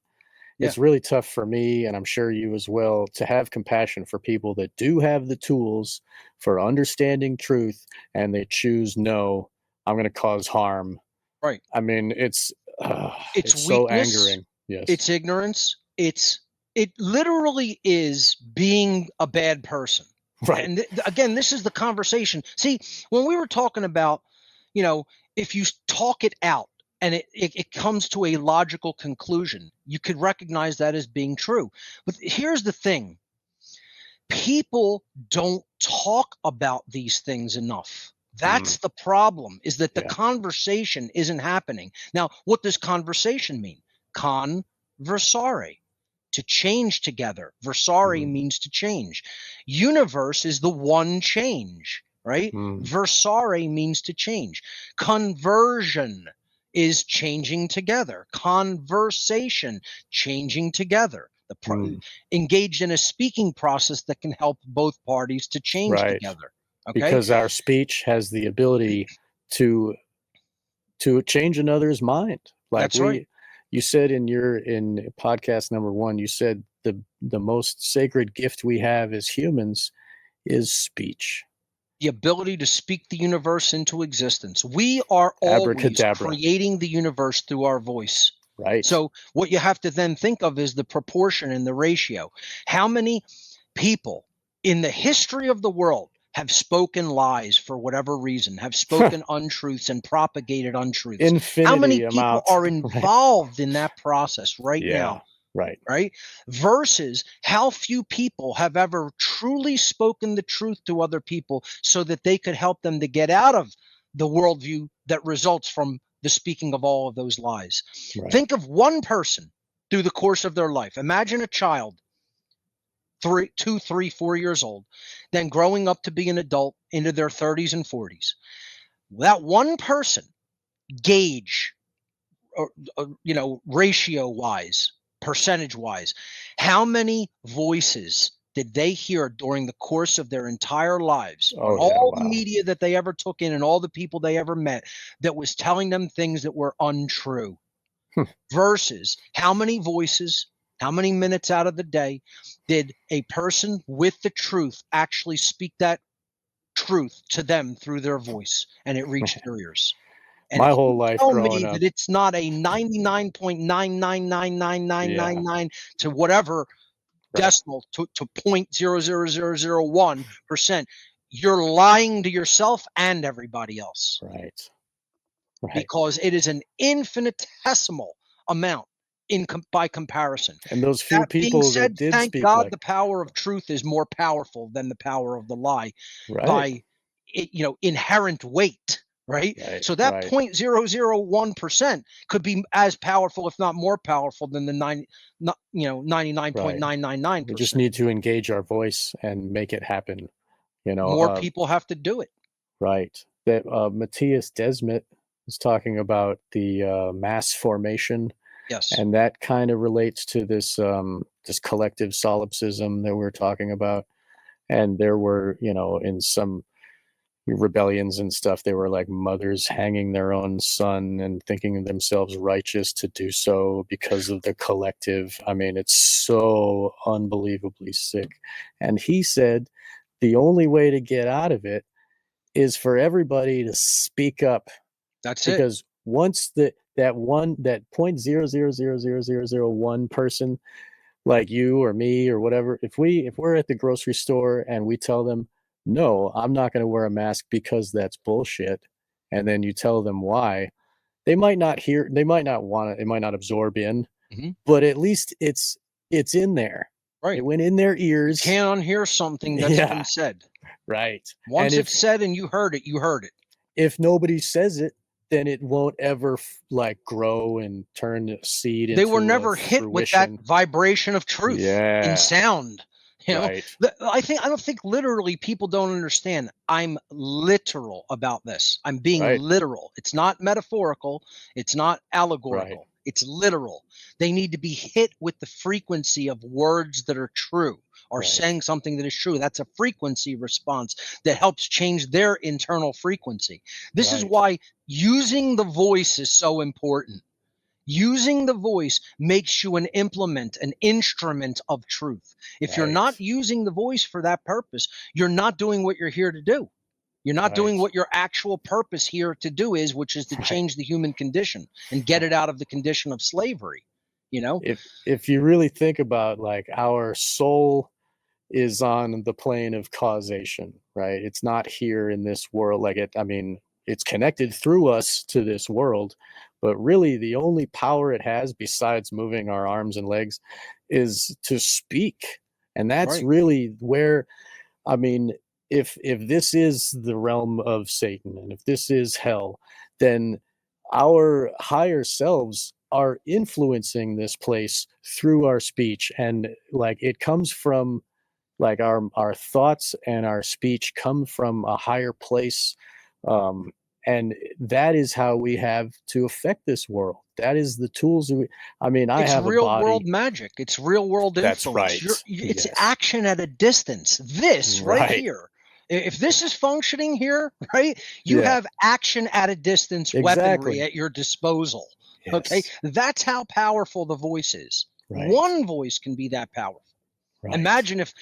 It's really tough for me, and I'm sure you as well, to have compassion for people that do have the tools for understanding truth, and they choose, no, I'm going to cause harm. Right. I mean, it's weakness, so angering. Yes. It's ignorance. It literally is being a bad person. Right. And again, this is the conversation. See, when we were talking about, if you talk it out and it comes to a logical conclusion, you could recognize that as being true. But here's the thing. People don't talk about these things enough. That's the problem, is that the conversation isn't happening. Now, what does conversation mean? Conversare, to change together. Versare means to change. Universe is the one change, right? Versare means to change. Conversion is changing together. Conversation, changing together. Engaged in a speaking process that can help both parties to change together. Okay? Because our speech has the ability to change another's mind. Like That's right. You said in podcast number 1, you said the most sacred gift we have as humans is speech. The ability to speak the universe into existence. We are always Abracadabra. creating the universe through our voice. Right. So what you have to then think of is the proportion and the ratio. How many people in the history of the world have spoken lies for whatever reason, have spoken untruths and propagated untruths? Infinity How many people amount. are involved in that process now? Right. Versus how few people have ever truly spoken the truth to other people so that they could help them to get out of the worldview that results from the speaking of all of those lies. Right. Think of one person through the course of their life. Imagine a child, 2, 3, 4 years old, then growing up to be an adult into their 30s and 40s. That one person gauge, ratio-wise, percentage-wise, how many voices did they hear during the course of their entire lives, the media that they ever took in and all the people they ever met that was telling them things that were untrue? Versus how many voices, how many minutes out of the day did a person with the truth actually speak that truth to them through their voice and it reached their ears? And my whole life tell growing me up, that it's not a 99.9999999 to whatever decimal to 0.00001%. You're lying to yourself and everybody else. Right. Because it is an infinitesimal amount by comparison. And those few That people being said, that did thank speak God the power of truth is more powerful than the power of the lie by inherent weight. Right. So that 0.001% could be as powerful, if not more powerful, than the 99.999%. We just need to engage our voice and make it happen. More people have to do it. Right. That Matthias Desmet is talking about the mass formation. Yes. And that kind of relates to this this collective solipsism that we're talking about. And there were, in some rebellions and stuff, they were like mothers hanging their own son and thinking themselves righteous to do so because of the collective. I mean, it's so unbelievably sick. And he said the only way to get out of it is for everybody to speak up. That's because once that 0.0000001 person, like you or me or whatever, if we're at the grocery store and we tell them, no, I'm not going to wear a mask because that's bullshit, and then you tell them why, they might not hear, they might not want it, it might not absorb in, but at least it's in there. Right. It went in their ears. You can't unhear something that's been said. Right. Once it's said and you heard it, you heard it. If nobody says it, then it won't ever grow and turn a seed into They were never hit fruition. with that vibration of truth in sound. I don't think literally people don't understand. I'm literal about this. I'm being literal. It's not metaphorical. It's not allegorical. It's literal. They need to be hit with the frequency of words that are true or saying something that is true. That's a frequency response that helps change their internal frequency. This is why using the voice is so important. Using the voice makes you an implement, an instrument of truth. If you're not using the voice for that purpose, you're not doing what you're here to do. You're not doing what your actual purpose here to do is, which is to change the human condition and get it out of the condition of slavery. If you really think about, like, our soul is on the plane of causation, right? It's not here in this world. It's connected through us to this world, but really the only power it has besides moving our arms and legs is to speak. And that's really where, if this is the realm of Satan and if this is hell, then our higher selves are influencing this place through our speech, and like it comes from like our thoughts and our speech come from a higher place, um, and that is how we have to affect this world. That is the tools I mean, I It's have a real world body. magic. It's real world That's influence. right. It's Yes. action at a distance. This right Right. here. If this is functioning here, right, you Yeah. have action at a distance weaponry Exactly. at your disposal. Okay. Yes. That's how powerful the voice is. Right. One voice can be that powerful. Right. Imagine if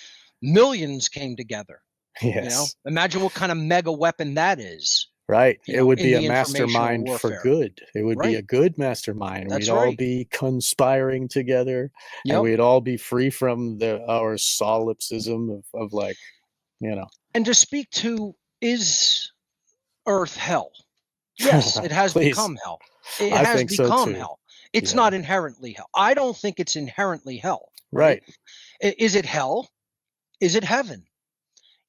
millions came together. Yes. Imagine what kind of mega weapon that is, Right. It would in be a the informational mastermind for warfare. good. It would be a Right. good mastermind. We'd That's all right. be conspiring together, and Yep. we'd all be free from our solipsism of like, you know. And to speak to, is Earth hell? Yes, it has Please. become hell. It I has think so become too. hell. It's Yeah. not inherently hell. I don't think it's inherently hell, right? Right. Is it hell? Is it heaven?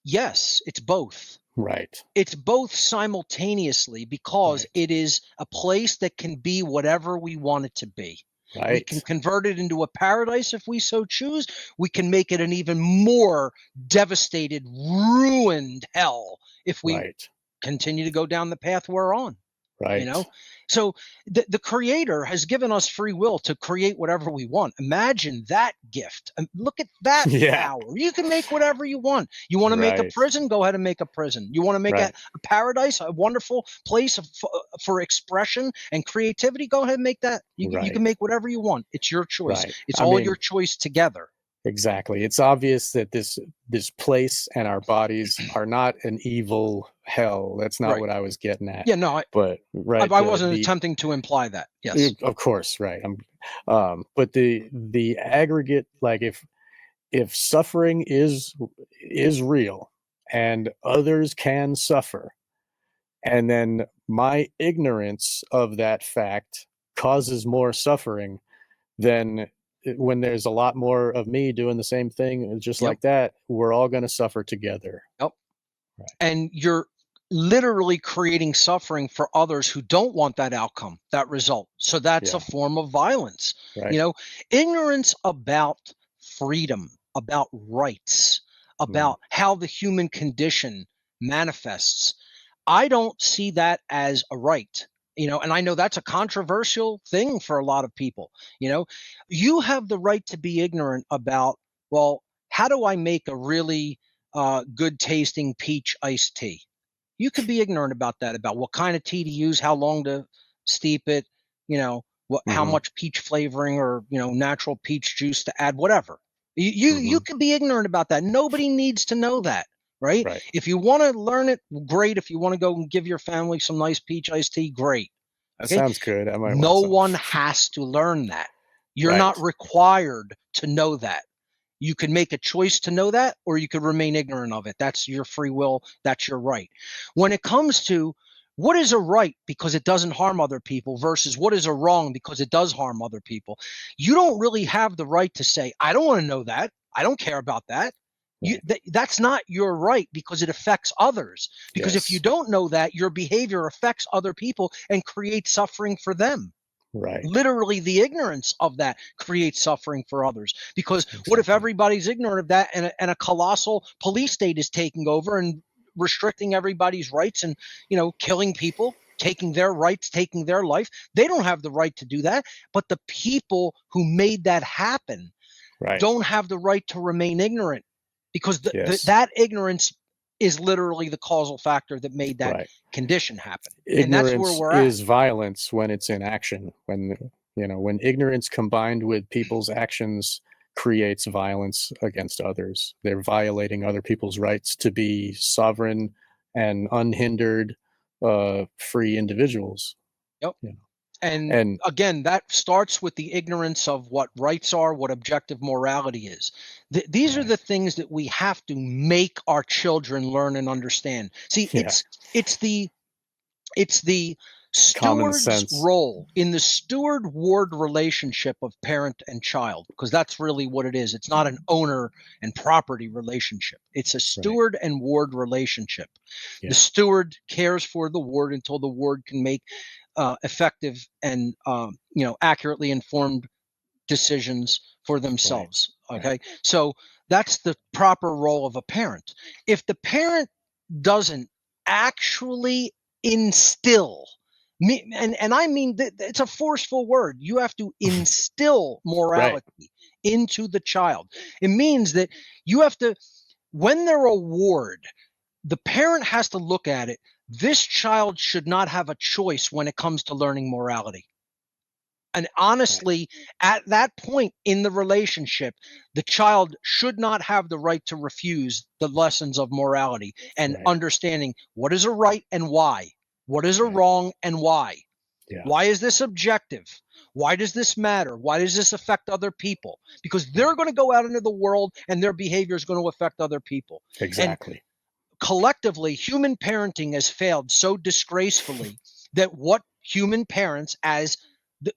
Yes, it's both. Right. It's both simultaneously, because Right. it is a place that can be whatever we want it to be. We can Right. convert it into a paradise if we so choose. We can make it an even more devastated, ruined hell if we Right. continue to go down the path we're on. Right. So the creator has given us free will to create whatever we want. Imagine that gift, and look at that Yeah. power. You can make whatever you want. You want to make a Right. prison, go ahead and make a prison. You want to make a Right. paradise, a wonderful place for expression and creativity, go ahead and make that. You can Right. make whatever you want. It's your choice. Right. It's I all mean, your choice together. exactly. It's obvious that this place and our bodies are not an evil hell. That's not Right. what I was getting at. Yeah, no, But right, I wasn't attempting to imply that. Yes. of course, right. But the aggregate, like if suffering is real and others can suffer, and then my ignorance of that fact causes more suffering, then when there's a lot more of me doing the same thing just Yep. like that, we're all going to suffer together. Yep. Right. And you're literally creating suffering for others who don't want that outcome, that result. So that's Yeah. a form of violence. Right. Ignorance about freedom, about rights, about how the human condition manifests. I don't see that as a right. And I know that's a controversial thing for a lot of people. You have the right to be ignorant about, well, how do I make a really good tasting peach iced tea? You could be ignorant about that, about what kind of tea to use, how long to steep it, how Mm-hmm. much peach flavoring or natural peach juice to add, whatever. You could be ignorant about that. Nobody needs to know that, right? Right. If you want to learn it, great. If you want to go and give your family some nice peach iced tea, great. Okay. Sounds good. I might want No some. one has to learn that. You're Right. not required to know that. You could make a choice to know that, or you could remain ignorant of it. That's your free will. That's your right. When it comes to what is a right because it doesn't harm other people versus what is a wrong because it does harm other people, you don't really have the right to say, I don't want to know that. I don't care about that. Right. That's not your right, because it affects others. Because if you Yes. don't know that, your behavior affects other people and creates suffering for them. Right. Literally, the ignorance of that creates suffering for others. Because what if Exactly. everybody's ignorant of that, and a colossal police state is taking over and restricting everybody's rights and killing people, taking their rights, taking their life? They don't have the right to do that. But the people who made that happen Right. don't have the right to remain ignorant, because Yes. that ignorance is literally the causal factor that made that Right. condition happen. Ignorance And that's where we're is at. violence when it's in action. When ignorance combined with people's actions creates violence against others. They're violating other people's rights to be sovereign and unhindered, free individuals. Yep. You know. And again, that starts with the ignorance of what rights are, what objective morality is. These are the things that we have to make our children learn and understand. See, Yeah. it's the Common steward's sense. role in the steward-ward relationship of parent and child, because that's really what it is. It's not an owner and property relationship. It's a steward and ward relationship. Yeah. The steward cares for the ward until the ward can make effective and accurately informed decisions for themselves. Right. Okay, so that's the proper role of a parent. If the parent doesn't actually instill, and I mean it's a forceful word. You have to instill morality into the child. It means that you have to, when they're a ward, the parent has to look at it. This child should not have a choice when it comes to learning morality. And honestly, at that point in the relationship, the child should not have the right to refuse the lessons of morality and understanding what is a right and why, what is a wrong and why. Yeah. Why is this objective? Why does this matter? Why does this affect other people? Because they're going to go out into the world and their behavior is going to affect other people. Exactly. And collectively, human parenting has failed so disgracefully that what human parents, as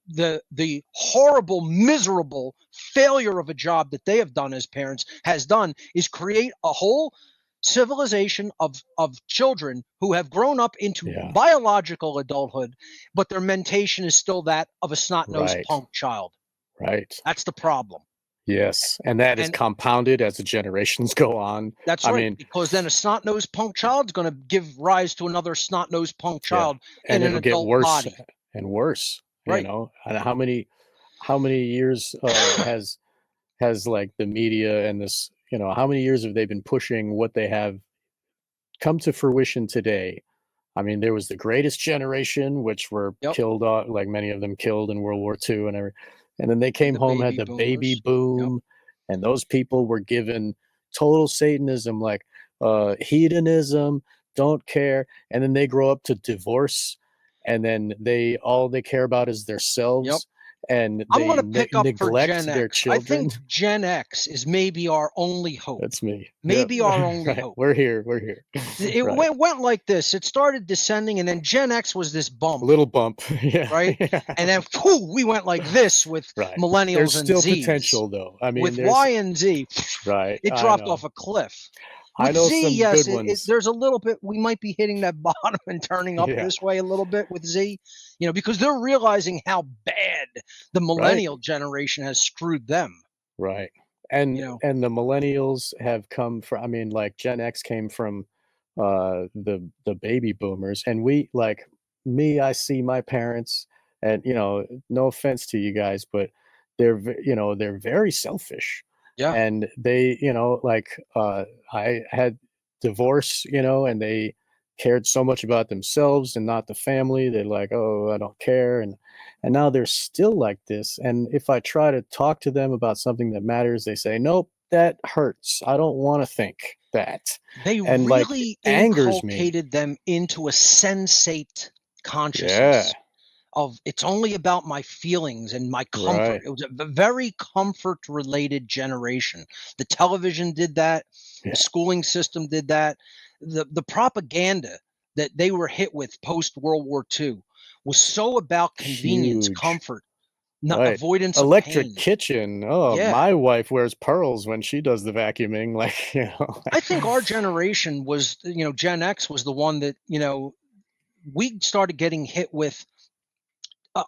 the horrible, miserable failure of a job that they have done as parents has done, is create a whole civilization of children who have grown up into biological adulthood, but their mentation is still that of a snot-nosed punk child. Right. That's the problem. Yes, and that is compounded as the generations go on. That's right, because then a snot-nosed punk child is going to give rise to another snot-nosed punk child and in an it'll adult get worse body. and worse. Right. You know, and how many years has like the media and this, you know, how many years have they been pushing what they have come to fruition today? I mean, there was the greatest generation, which were killed off, like many of them killed in World War II and everything. And then they came home, had the baby boom, and those people were given total Satanism, like hedonism, don't care. And then they grow up to divorce, and then all they care about is themselves. And I'm going to pick up for neglect Gen their X. children. I think Gen X is maybe our only hope. That's me. Maybe our only hope. We're here. It went like this. It started descending, and then Gen X was this bump. Little bump. Right? And then we went like this with millennials There's and still Zs. potential, though. I mean, with Y and Z, it dropped off a cliff. With I know Z, some yes, good ones. there's a little bit. We might be hitting that bottom and turning up this way a little bit with Z, because they're realizing how bad the millennial generation has screwed them. Right, and and the millennials have come from. I mean, like Gen X came from the baby boomers, and we, like me, I see my parents, and no offense to you guys, but they're very selfish. Yeah. And they, I had divorce, and they cared so much about themselves and not the family. They're like, oh, I don't care. And now they're still like this. And if I try to talk to them about something that matters, they say, nope, that hurts. I don't want to think that. They really inculcated them into a sensate consciousness. Of it's only about my feelings and my comfort. It was a very comfort-related generation. The television did that. The schooling system did that. The propaganda that they were hit with post-World War II was so about convenience, comfort, avoidance of electric pain. Kitchen. Oh, my wife wears pearls when she does the vacuuming. I think our generation was, Gen X was the one that, we started getting hit with.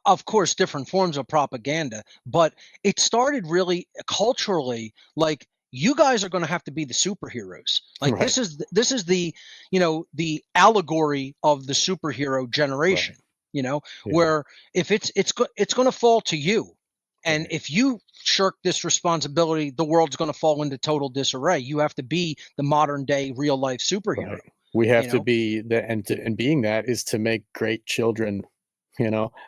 Of course, different forms of propaganda, but it started really culturally, like, you guys are going to have to be the superheroes. Like this is the, the allegory of the superhero generation, where if it's going to fall to you. And if you shirk this responsibility, the world's going to fall into total disarray. You have to be the modern day real life superhero. We have to be and being that is to make great children.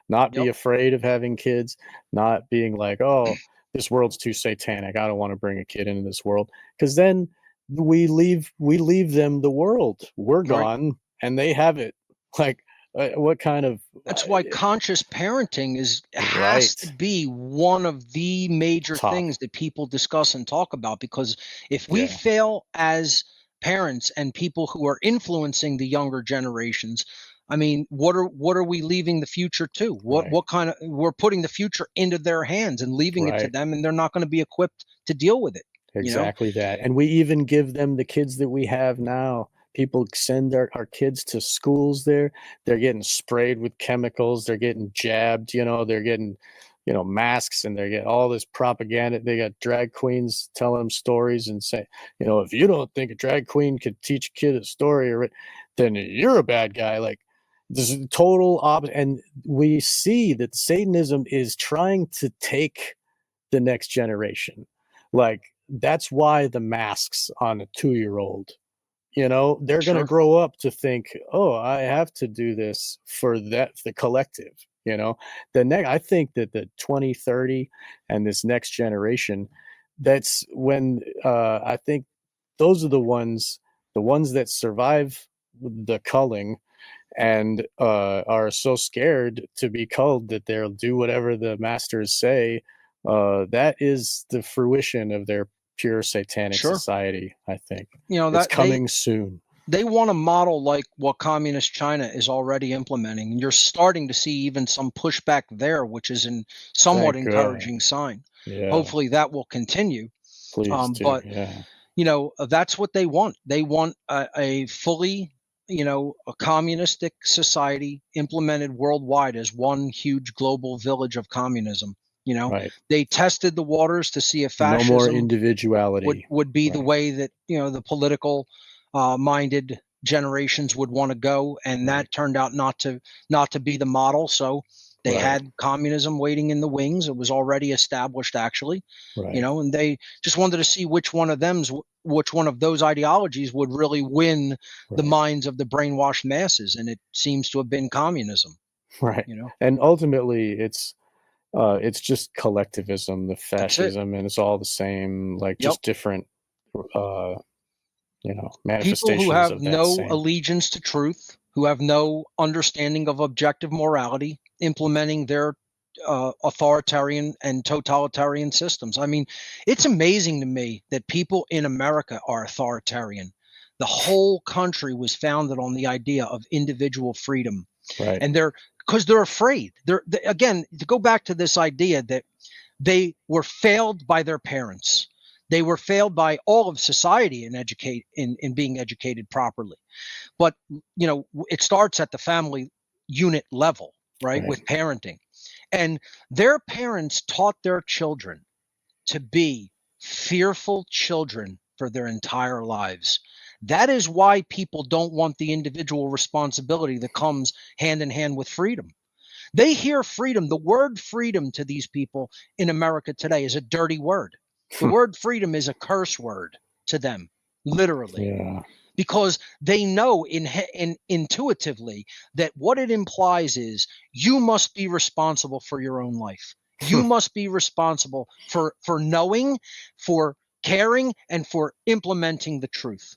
Not be afraid of having kids, not being like, oh, this world's too satanic, I don't want to bring a kid into this world, because then we leave them the world. We're gone and they have it. Like, what kind of that's why conscious parenting has to be one of the major things that people discuss and talk about, because if we fail as parents and people who are influencing the younger generations, I mean, what are we leaving the future to? What kind of, we're putting the future into their hands and leaving it to them, and they're not going to be equipped to deal with it. Exactly that. And we even give them the kids that we have now people send our kids to schools there. They're getting sprayed with chemicals. They're getting jabbed. They're getting, masks, and they're getting all this propaganda. They got drag queens telling them stories and say, if you don't think a drag queen could teach a kid a story, then you're a bad guy. Like, this is total opposite. And we see that Satanism is trying to take the next generation. Like, that's why the masks on a 2-year-old, they're going to Sure. grow up to think, oh, I have to do this for the collective. I think that the 2030 and this next generation, that's when I think those are the ones that survive the culling and are so scared to be culled that they'll do whatever the masters say. That is the fruition of their pure satanic Sure. society, I think. It's that coming soon. They want a model like what communist China is already implementing. And you're starting to see even some pushback there, which is a somewhat encouraging sign. Yeah. Hopefully that will continue. Please do. But, yeah. That's what they want. They want a fully, a communistic society implemented worldwide as one huge global village of communism. Right. They tested the waters to see if fascism no more individuality would be the way that, the political minded generations would want to go. And that turned out not to be the model. So they had communism waiting in the wings. It was already established, actually, and they just wanted to see which one of those ideologies would really win the minds of the brainwashed masses. And it seems to have been communism. Right. And ultimately it's just collectivism, the fascism, and it's all the same, like just different, manifestations. People who have of that no same. allegiance to truth, who have no understanding of objective morality, implementing their authoritarian and totalitarian systems. I mean, it's amazing to me that people in America are authoritarian. The whole country was founded on the idea of individual freedom. Right. And because they're afraid. Again, to go back to this idea that they were failed by their parents. They were failed by all of society in being educated properly. But, it starts at the family unit level, right, with parenting. And their parents taught their children to be fearful children for their entire lives. That is why people don't want the individual responsibility that comes hand in hand with freedom. They hear freedom. The word freedom to these people in America today is a dirty word. The word freedom is a curse word to them, literally. Yeah. Because they know intuitively that what it implies is you must be responsible for your own life. You must be responsible for knowing, for caring, and for implementing the truth.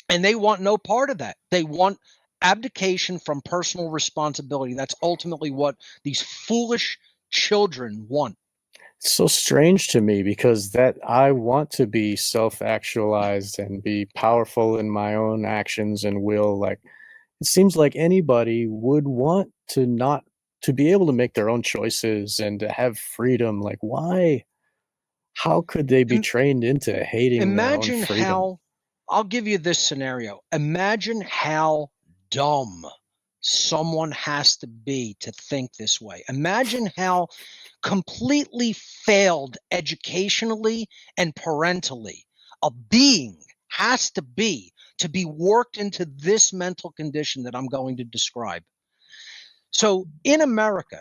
And they want no part of that. They want abdication from personal responsibility. That's ultimately what these foolish children want. It's so strange to me because that I want to be self-actualized and be powerful in my own actions and will. Like, it seems like anybody would want to be able to make their own choices and to have freedom. Like, why? How could they be trained into hating their own freedom? I'll give you this scenario. Imagine how dumb someone has to be to think this way. Imagine how completely failed educationally and parentally a being has to be worked into this mental condition that I'm going to describe. So in America,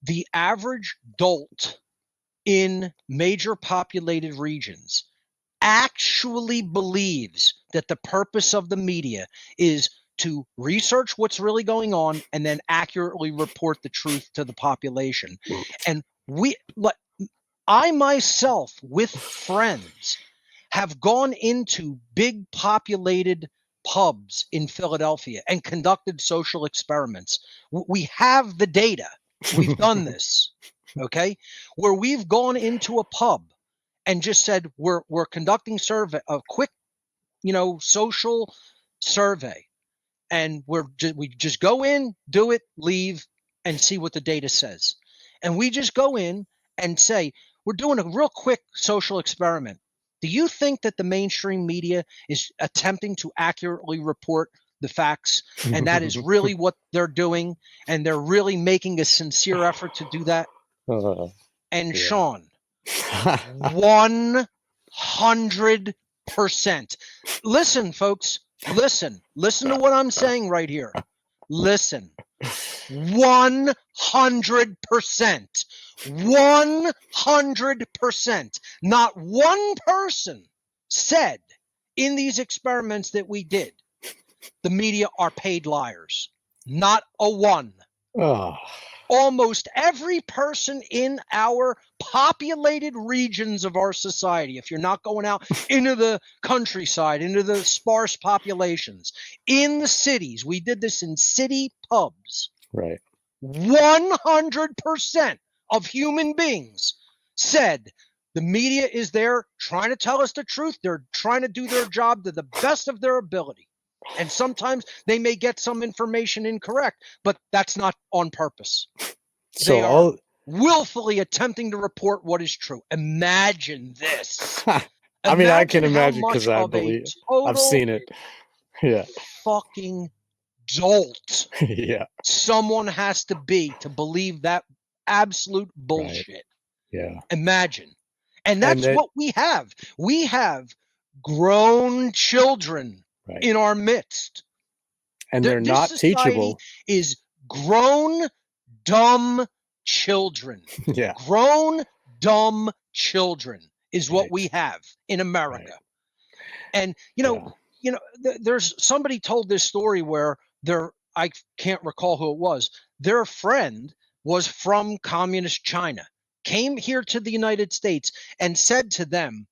the average adult in major populated regions actually believes that the purpose of the media is to research what's really going on and then accurately report the truth to the population. And I myself, with friends, have gone into big populated pubs in Philadelphia and conducted social experiments. We have the data. We've done this, okay? Where we've gone into a pub and just said we're conducting a quick, social survey, and we just go in, do it, leave, and see what the data says. And we just go in and say we're doing a real quick social experiment. Do you think that the mainstream media is attempting to accurately report the facts, and that is really what they're doing, and they're really making a sincere effort to do that? And yeah. Sean, 100%. Listen, folks, listen to what I'm saying right here. Listen, 100%, 100%. Not one person said in these experiments that we did, the media are paid liars. Not a one. Oh, Almost every person in our populated regions of our society, if you're not going out into the countryside, into the sparse populations, in the cities, we did this in city pubs. right. 100% of human beings said the media is there trying to tell us the truth. They're trying to do their job to the best of their ability. And sometimes they may get some information incorrect, but that's not on purpose. So They are willfully attempting to report what is true. Imagine this. I mean, I can how imagine much because I of a believe I've total seen it. Yeah. fucking dolt Yeah. someone has to be to believe that absolute bullshit. Yeah. Imagine. And that's what we have. We have grown children in our midst. And they're not teachable. Is grown, dumb children. Yeah. Grown, dumb children is what we have in America. Right. And, there's somebody told this story where I can't recall who it was. Their friend was from communist China, came here to the United States and said to them,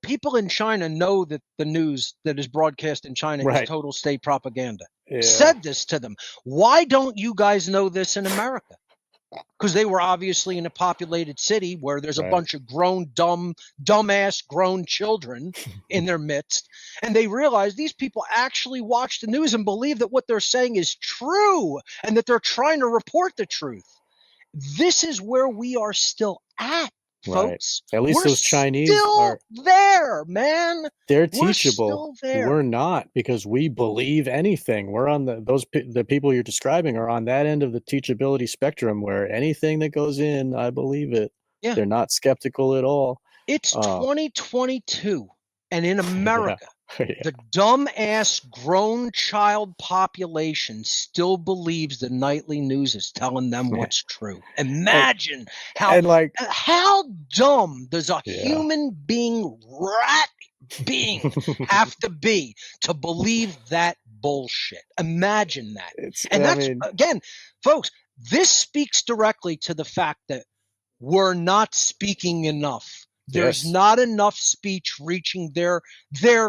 people in China know that the news that is broadcast in China is total state propaganda. Yeah. Said this to them. Why don't you guys know this in America? Because they were obviously in a populated city where there's a bunch of grown, dumbass grown children in their midst. And they realized these people actually watch the news and believe that what they're saying is true and that they're trying to report the truth. This is where we are still at, folks. At least those Chinese are there, man. They're teachable. We're not, because we believe anything. We're on the people you're describing are on that end of the teachability spectrum where anything that goes in, I believe it. Yeah. They're not skeptical at all. It's 2022, and in America, the dumb-ass grown child population still believes the nightly news is telling them what's true. Imagine how dumb does a human being, rat being, have to be to believe that bullshit? Imagine that. Again, folks, this speaks directly to the fact that we're not speaking enough. There's not enough speech reaching their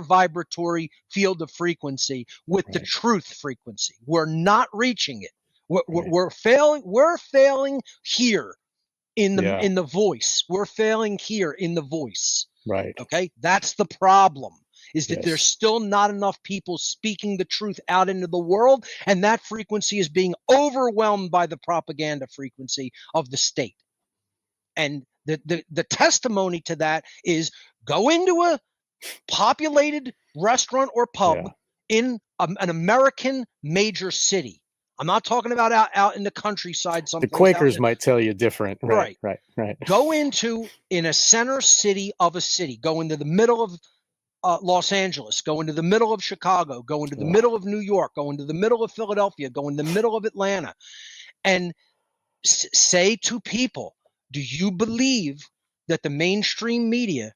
vibratory field of frequency with the truth frequency. We're not reaching it. We're failing. We're failing here in the voice. We're failing here in the voice. Right. Okay. That's the problem. Is that there's still not enough people speaking the truth out into the world, and that frequency is being overwhelmed by the propaganda frequency of the state. And the testimony to that is go into a populated restaurant or pub in an American major city. I'm not talking about out in the countryside. The Quakers might tell you different. Right. Go in a center city of a city. Go into the middle of Los Angeles. Go into the middle of Chicago. Go into the middle of New York. Go into the middle of Philadelphia. Go in the middle of Atlanta. And say to people, do you believe that the mainstream media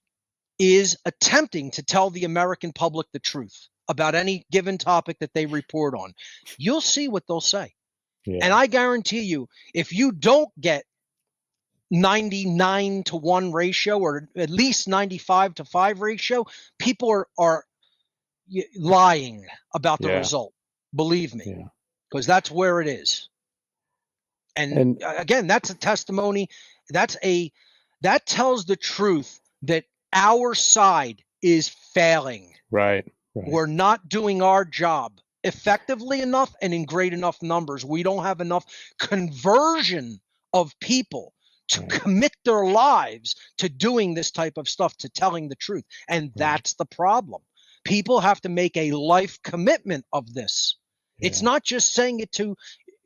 is attempting to tell the American public the truth about any given topic that they report on? You'll see what they'll say. Yeah. And I guarantee you, if you don't get 99-to-1 ratio or at least 95-to-5 ratio, people are lying about the result. Believe me, because that's where it is. And again, that's a testimony. That tells the truth that our side is failing. Right. We're not doing our job effectively enough and in great enough numbers. We don't have enough conversion of people to Right. commit their lives to doing this type of stuff, to telling the truth. And that's the problem. People have to make a life commitment of this. It's Yeah. not just saying it to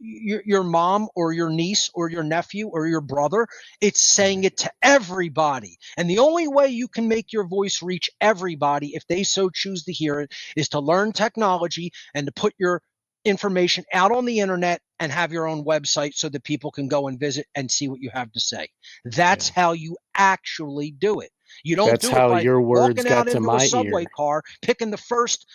your mom or your niece or your nephew or your brother. It's saying Right. it to everybody. And the only way you can make your voice reach everybody, if they so choose to hear it, is to learn technology and to put your information out on the internet and have your own website so that people can go and visit and see what you have to say. That's Yeah. how you actually do it. You don't That's do it how by your words walking got out to into a my subway ear. car, picking the first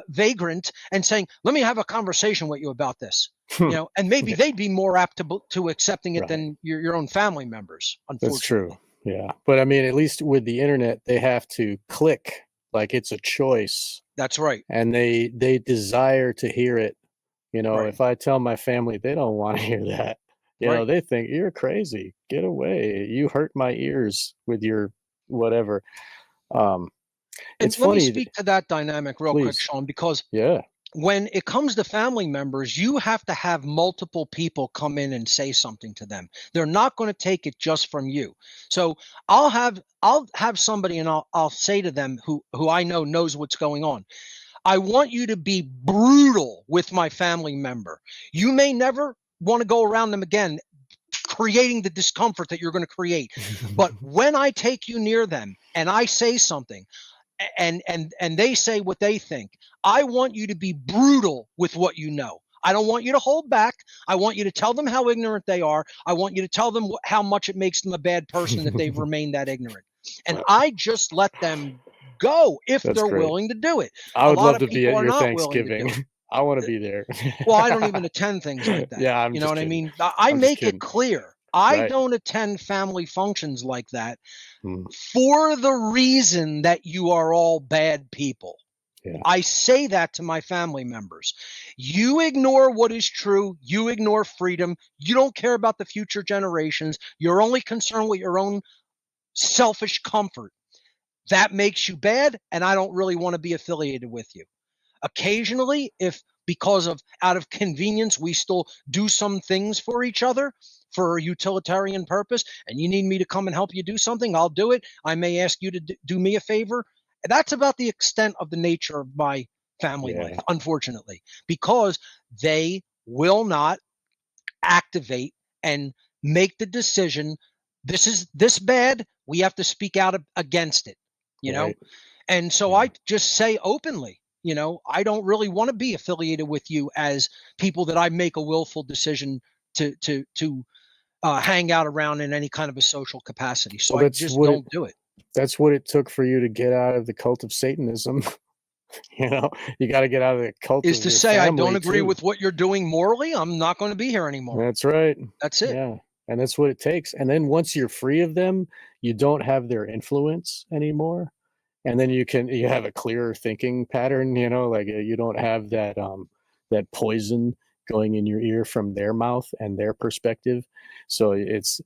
vagrant and saying, let me have a conversation with you about this. And maybe Yeah. they'd be more apt to accepting it Right. than your own family members, That's true. unfortunately. Yeah. But I mean, at least with the internet, they have to click like it's a choice, That's right. and they desire to hear it. Right. If I tell my family, they don't want to hear that. Right. They think you're crazy. Get away. You hurt my ears with your whatever. Um, And it's let me funny. speak to that dynamic real quick, Please. Sean, because Yeah. when it comes to family members, you have to have multiple people come in and say something to them. They're not going to take it just from you. So I'll have somebody, and I'll say to them who I know knows what's going on. I want you to be brutal with my family member. You may never want to go around them again, creating the discomfort that you're going to create. But when I take you near them and I say something, and they say what they think, I want you to be brutal with what you know. I don't want you to hold back. I want you to tell them how ignorant they are. I want you to tell them how much it makes them a bad person that they've remained that ignorant. And I just let them go if That's they're great. willing to do it. I A would lot love of to be people at are your not willing to do Thanksgiving. it. I want to be there. Well, I don't even attend things like that. Yeah, I'm You know just what I kidding. mean? I I'm just make it kidding. clear. I Right. don't attend family functions like that Mm, for the reason that you are all bad people. yeah. I say that to my family members. You ignore what is true. You ignore freedom. You don't care about the future generations. You're only concerned with your own selfish comfort. That makes you bad, and I don't really want to be affiliated with you. Occasionally, if because of out of convenience, we still do some things for each other for a utilitarian purpose, and you need me to come and help you do something, I'll do it. I may ask you to do me a favor. That's about the extent of the nature of my family life, Yeah. unfortunately, because they will not activate and make the decision. This is this bad. We have to speak out against it, you know? Right. And so Yeah. I just say openly, I don't really want to be affiliated with you as people that I make a willful decision to hang out around in any kind of a social capacity. So Well, I just don't do it. that's what it took for you to get out of the cult of Satanism. You got to get out of the cult Is of to your say I don't family agree too. with what you're doing morally. I'm not going to be here anymore. That's right. That's it. Yeah. And that's what it takes. And then once you're free of them, you don't have their influence anymore. And then you have a clearer thinking pattern, like you don't have that poison going in your ear from their mouth and their perspective. So it's,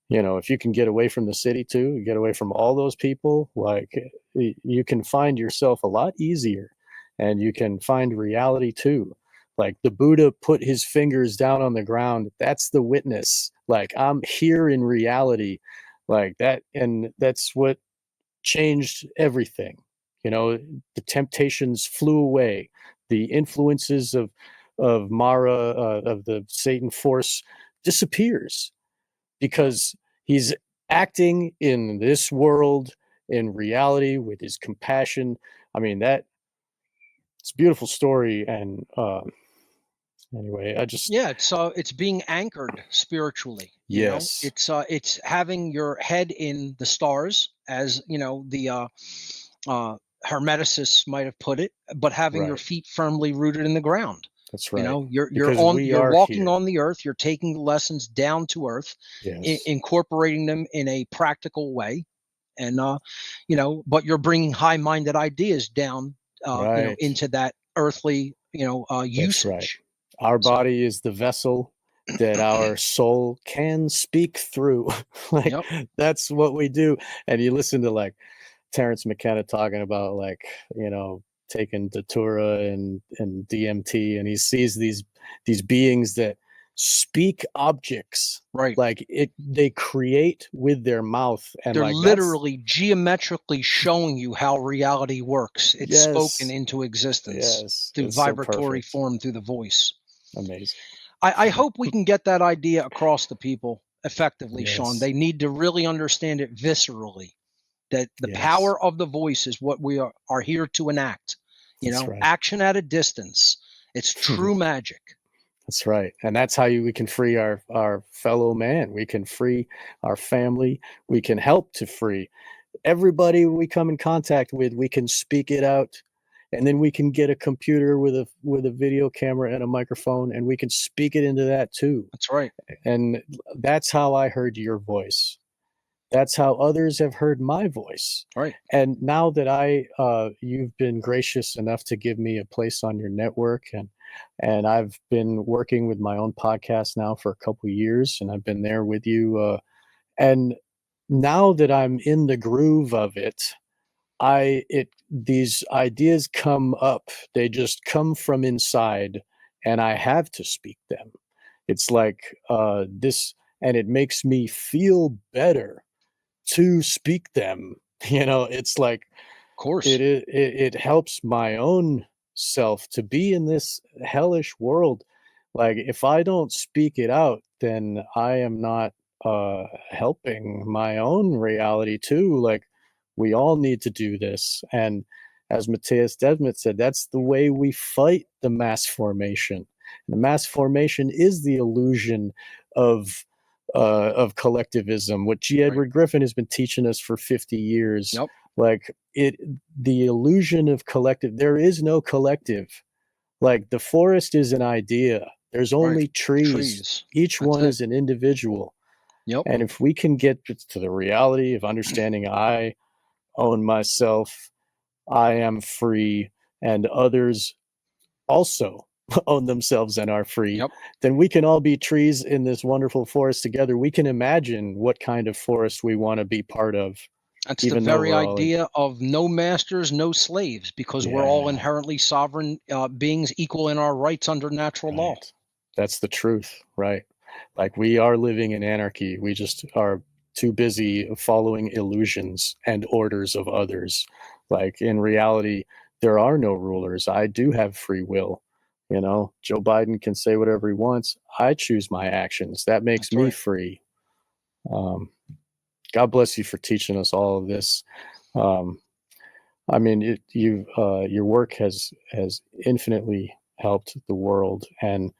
if you can get away from the city too, get away from all those people, like you can find yourself a lot easier, and you can find reality too. Like the Buddha put his fingers down on the ground. That's the witness. Like I'm here in reality, like that. And that's what changed everything. The temptations flew away. The influences of Mara, of the Satan force, disappears because he's acting in this world in reality with his compassion. I mean, it's a beautiful story. And anyway, I just Yeah, it's being anchored spiritually. yes, It's having your head in the stars, as the Hermeticists might have put it, but having your right. feet firmly rooted in the ground. That's right. You're Because on we you're are walking here. on the earth. You're taking the lessons down to earth, Yes. incorporating them in a practical way, and but you're bringing high-minded ideas down, Right. into that earthly, That's right. usage. Our So, body is the vessel that our soul can speak through. Like yep. that's what we do. And you listen to like Terrence McKenna talking about like, taking Datura and DMT, and he sees these beings that speak objects. Right. Like they create with their mouth, and They're like that's literally geometrically showing you how reality works. It's spoken yes, into existence yes, through it's so vibratory perfect, form through the voice. amazing. I hope we can get that idea across to people effectively, Sean. Yes, They need to really understand it viscerally, that the yes, power of the voice is what we are here to enact. that's right. Action at a distance. It's true magic. That's right, and that's how we can free our fellow man. We can free our family. We can help to free everybody we come in contact with. We can speak it out, and then we can get a computer with a video camera and a microphone, and we can speak it into that too. That's right. And that's how I heard your voice. That's how others have heard my voice. Right. And now that you've been gracious enough to give me a place on your network, and I've been working with my own podcast now for a couple of years, and I've been there with you. And now that I'm in the groove of it, these ideas come up. They just come from inside, and I have to speak them. It's like this, and it makes me feel better to speak them. It's like Of course. it helps my own self to be in this hellish world. Like if I don't speak it out, then I am not helping my own reality too. Like we all need to do this. And as Matthias Desmet said, that's the way we fight the mass formation. The mass formation is the illusion of collectivism, what G. Edward Griffin has been teaching us for 50 years. Yep. Like the illusion of collective, there is no collective. Like the forest is an idea. There's only trees. Each That's one it. is an individual. Yep. And if we can get to the reality of understanding I own myself, I am free, and others also own themselves and are free, Yep. then we can all be trees in this wonderful forest together. We can imagine what kind of forest we want to be part of. That's the very idea of no masters, no slaves, because we're all inherently sovereign beings, equal in our rights under natural law. That's the truth, right? Like we are living in anarchy. We just are too busy following illusions and orders of others. Like in reality, there are no rulers. I do have free will. Joe Biden can say whatever he wants. I choose my actions. That makes me free. God bless you for teaching us all of this. I mean, your work has infinitely helped the world, and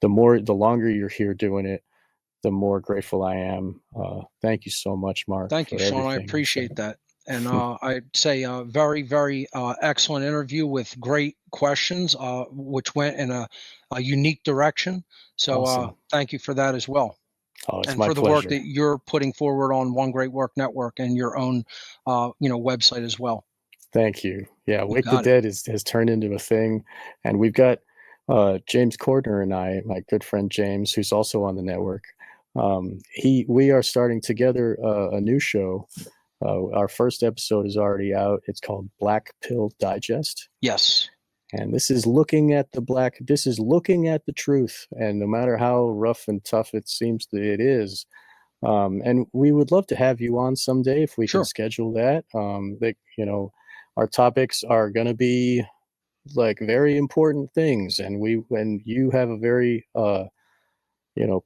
the longer you're here doing it, the more grateful I am. Thank you so much, Mark. Thank you, Sean. I appreciate that. And I'd say a very, very excellent interview with great questions, which went in a unique direction. So awesome. Thank you for that as well. Oh, it's and my for the pleasure. work that you're putting forward on One Great Work Network and your own, website as well. Thank you. Yeah, Wake the Dead has turned into a thing, and we've got James Cordner and I, my good friend James, who's also on the network. We are starting together a new show. Our first episode is already out. It's called Black Pill Digest. Yes. And this is looking at the truth. And no matter how rough and tough it seems that it is, and we would love to have you on someday if we can schedule that. Our topics are going to be like very important things, and you have a very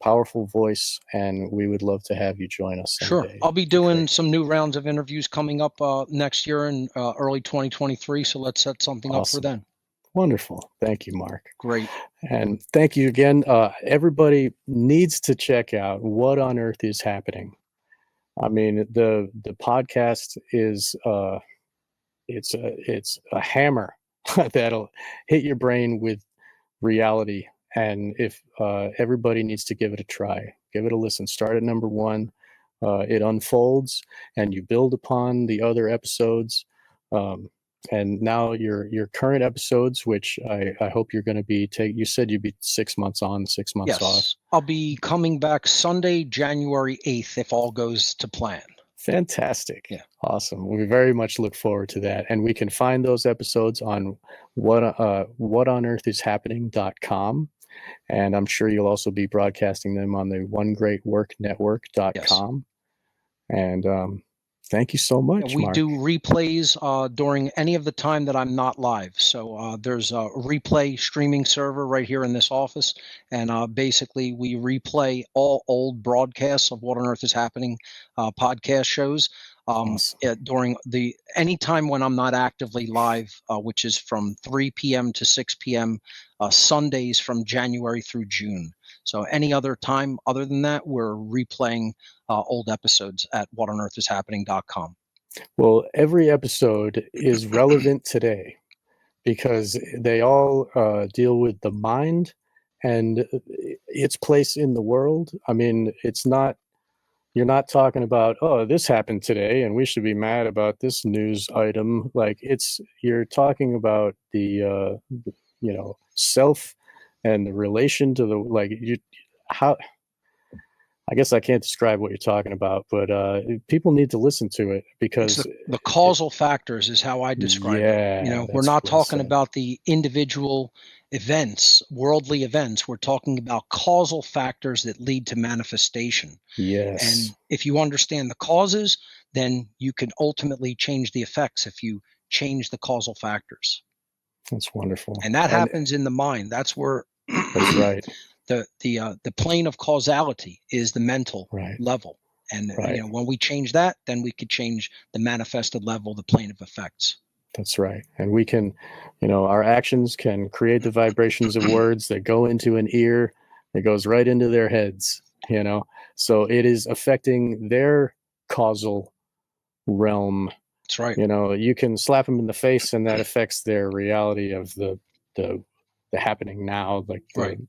powerful voice, and we would love to have you join us someday. Sure. I'll be doing some new rounds of interviews coming up next year in early 2023. So let's set something up for then. Wonderful. Thank you, Mark. Great. And thank you again. Everybody needs to check out What on Earth is Happening. I mean, the podcast is it's a hammer that'll hit your brain with reality. And if everybody needs to give it a try, give it a listen. Start at number 1. It unfolds, and you build upon the other episodes. And now your current episodes, which I hope you're going to be you said you'd be 6 months on, 6 months off. Yes, I'll be coming back Sunday, January 8th, if all goes to plan. Fantastic. Yeah. Awesome. We very much look forward to that. And we can find those episodes on whatonearthishappening.com. And I'm sure you'll also be broadcasting them on the onegreatworknetwork.com. And thank you so much, We Mark. do replays during any of the time that I'm not live. So there's a replay streaming server right here in this office. And basically, we replay all old broadcasts of What on Earth is Happening podcast shows Awesome. during any time when I'm not actively live, which is from 3 p.m. to 6 p.m. Sundays from January through June. So any other time other than that, we're replaying old episodes at whatonearthishappening.com. Well, every episode is relevant today because they all deal with the mind and its place in the world. I mean, you're not talking about, oh, this happened today and we should be mad about this news item. Like you're talking about the self and the relation to how. I guess I can't describe what you're talking about, but people need to listen to it because the causal factors is how I describe it. We're not talking about the individual events, worldly events. We're talking about causal factors that lead to manifestation. Yes. And if you understand the causes, then you can ultimately change the effects if you change the causal factors. That's wonderful. And that happens in the mind. That's where that's right. The plane of causality is the mental level. And when we change that, then we could change the manifested level, the plane of effects. That's right. And we can, our actions can create the vibrations of words that go into an ear that goes right into their heads, So it is affecting their causal realm. That's right. You can slap them in the face and that affects their reality of the happening now, like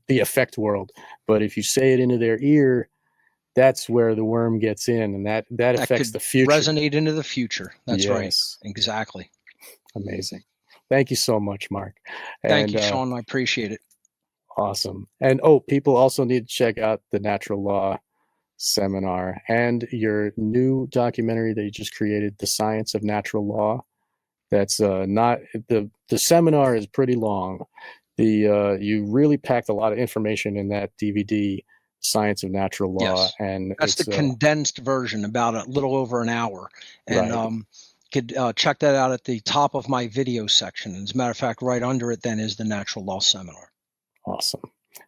the effect world. But if you say it into their ear, that's where the worm gets in, and that affects the future. Resonate into the future. That's right. Exactly. Amazing. Thank you so much, Mark. Thank you, Sean. I appreciate it. Awesome. And people also need to check out the Natural Law seminar and your new documentary that you just created, The Science of Natural Law. That's not the seminar is pretty long. You really packed a lot of information in that DVD, Science of Natural Law. Yes. And that's the condensed version, about a little over an hour. And could check that out at the top of my video section. As a matter of fact, right under it then is the Natural Law Seminar. Awesome.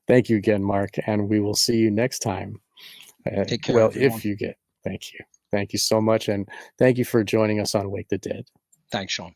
Thank you again, Mark. And we will see you next time. Take care. Well, everyone. Thank you. Thank you so much. And thank you for joining us on Wake the Dead. Thanks, Sean.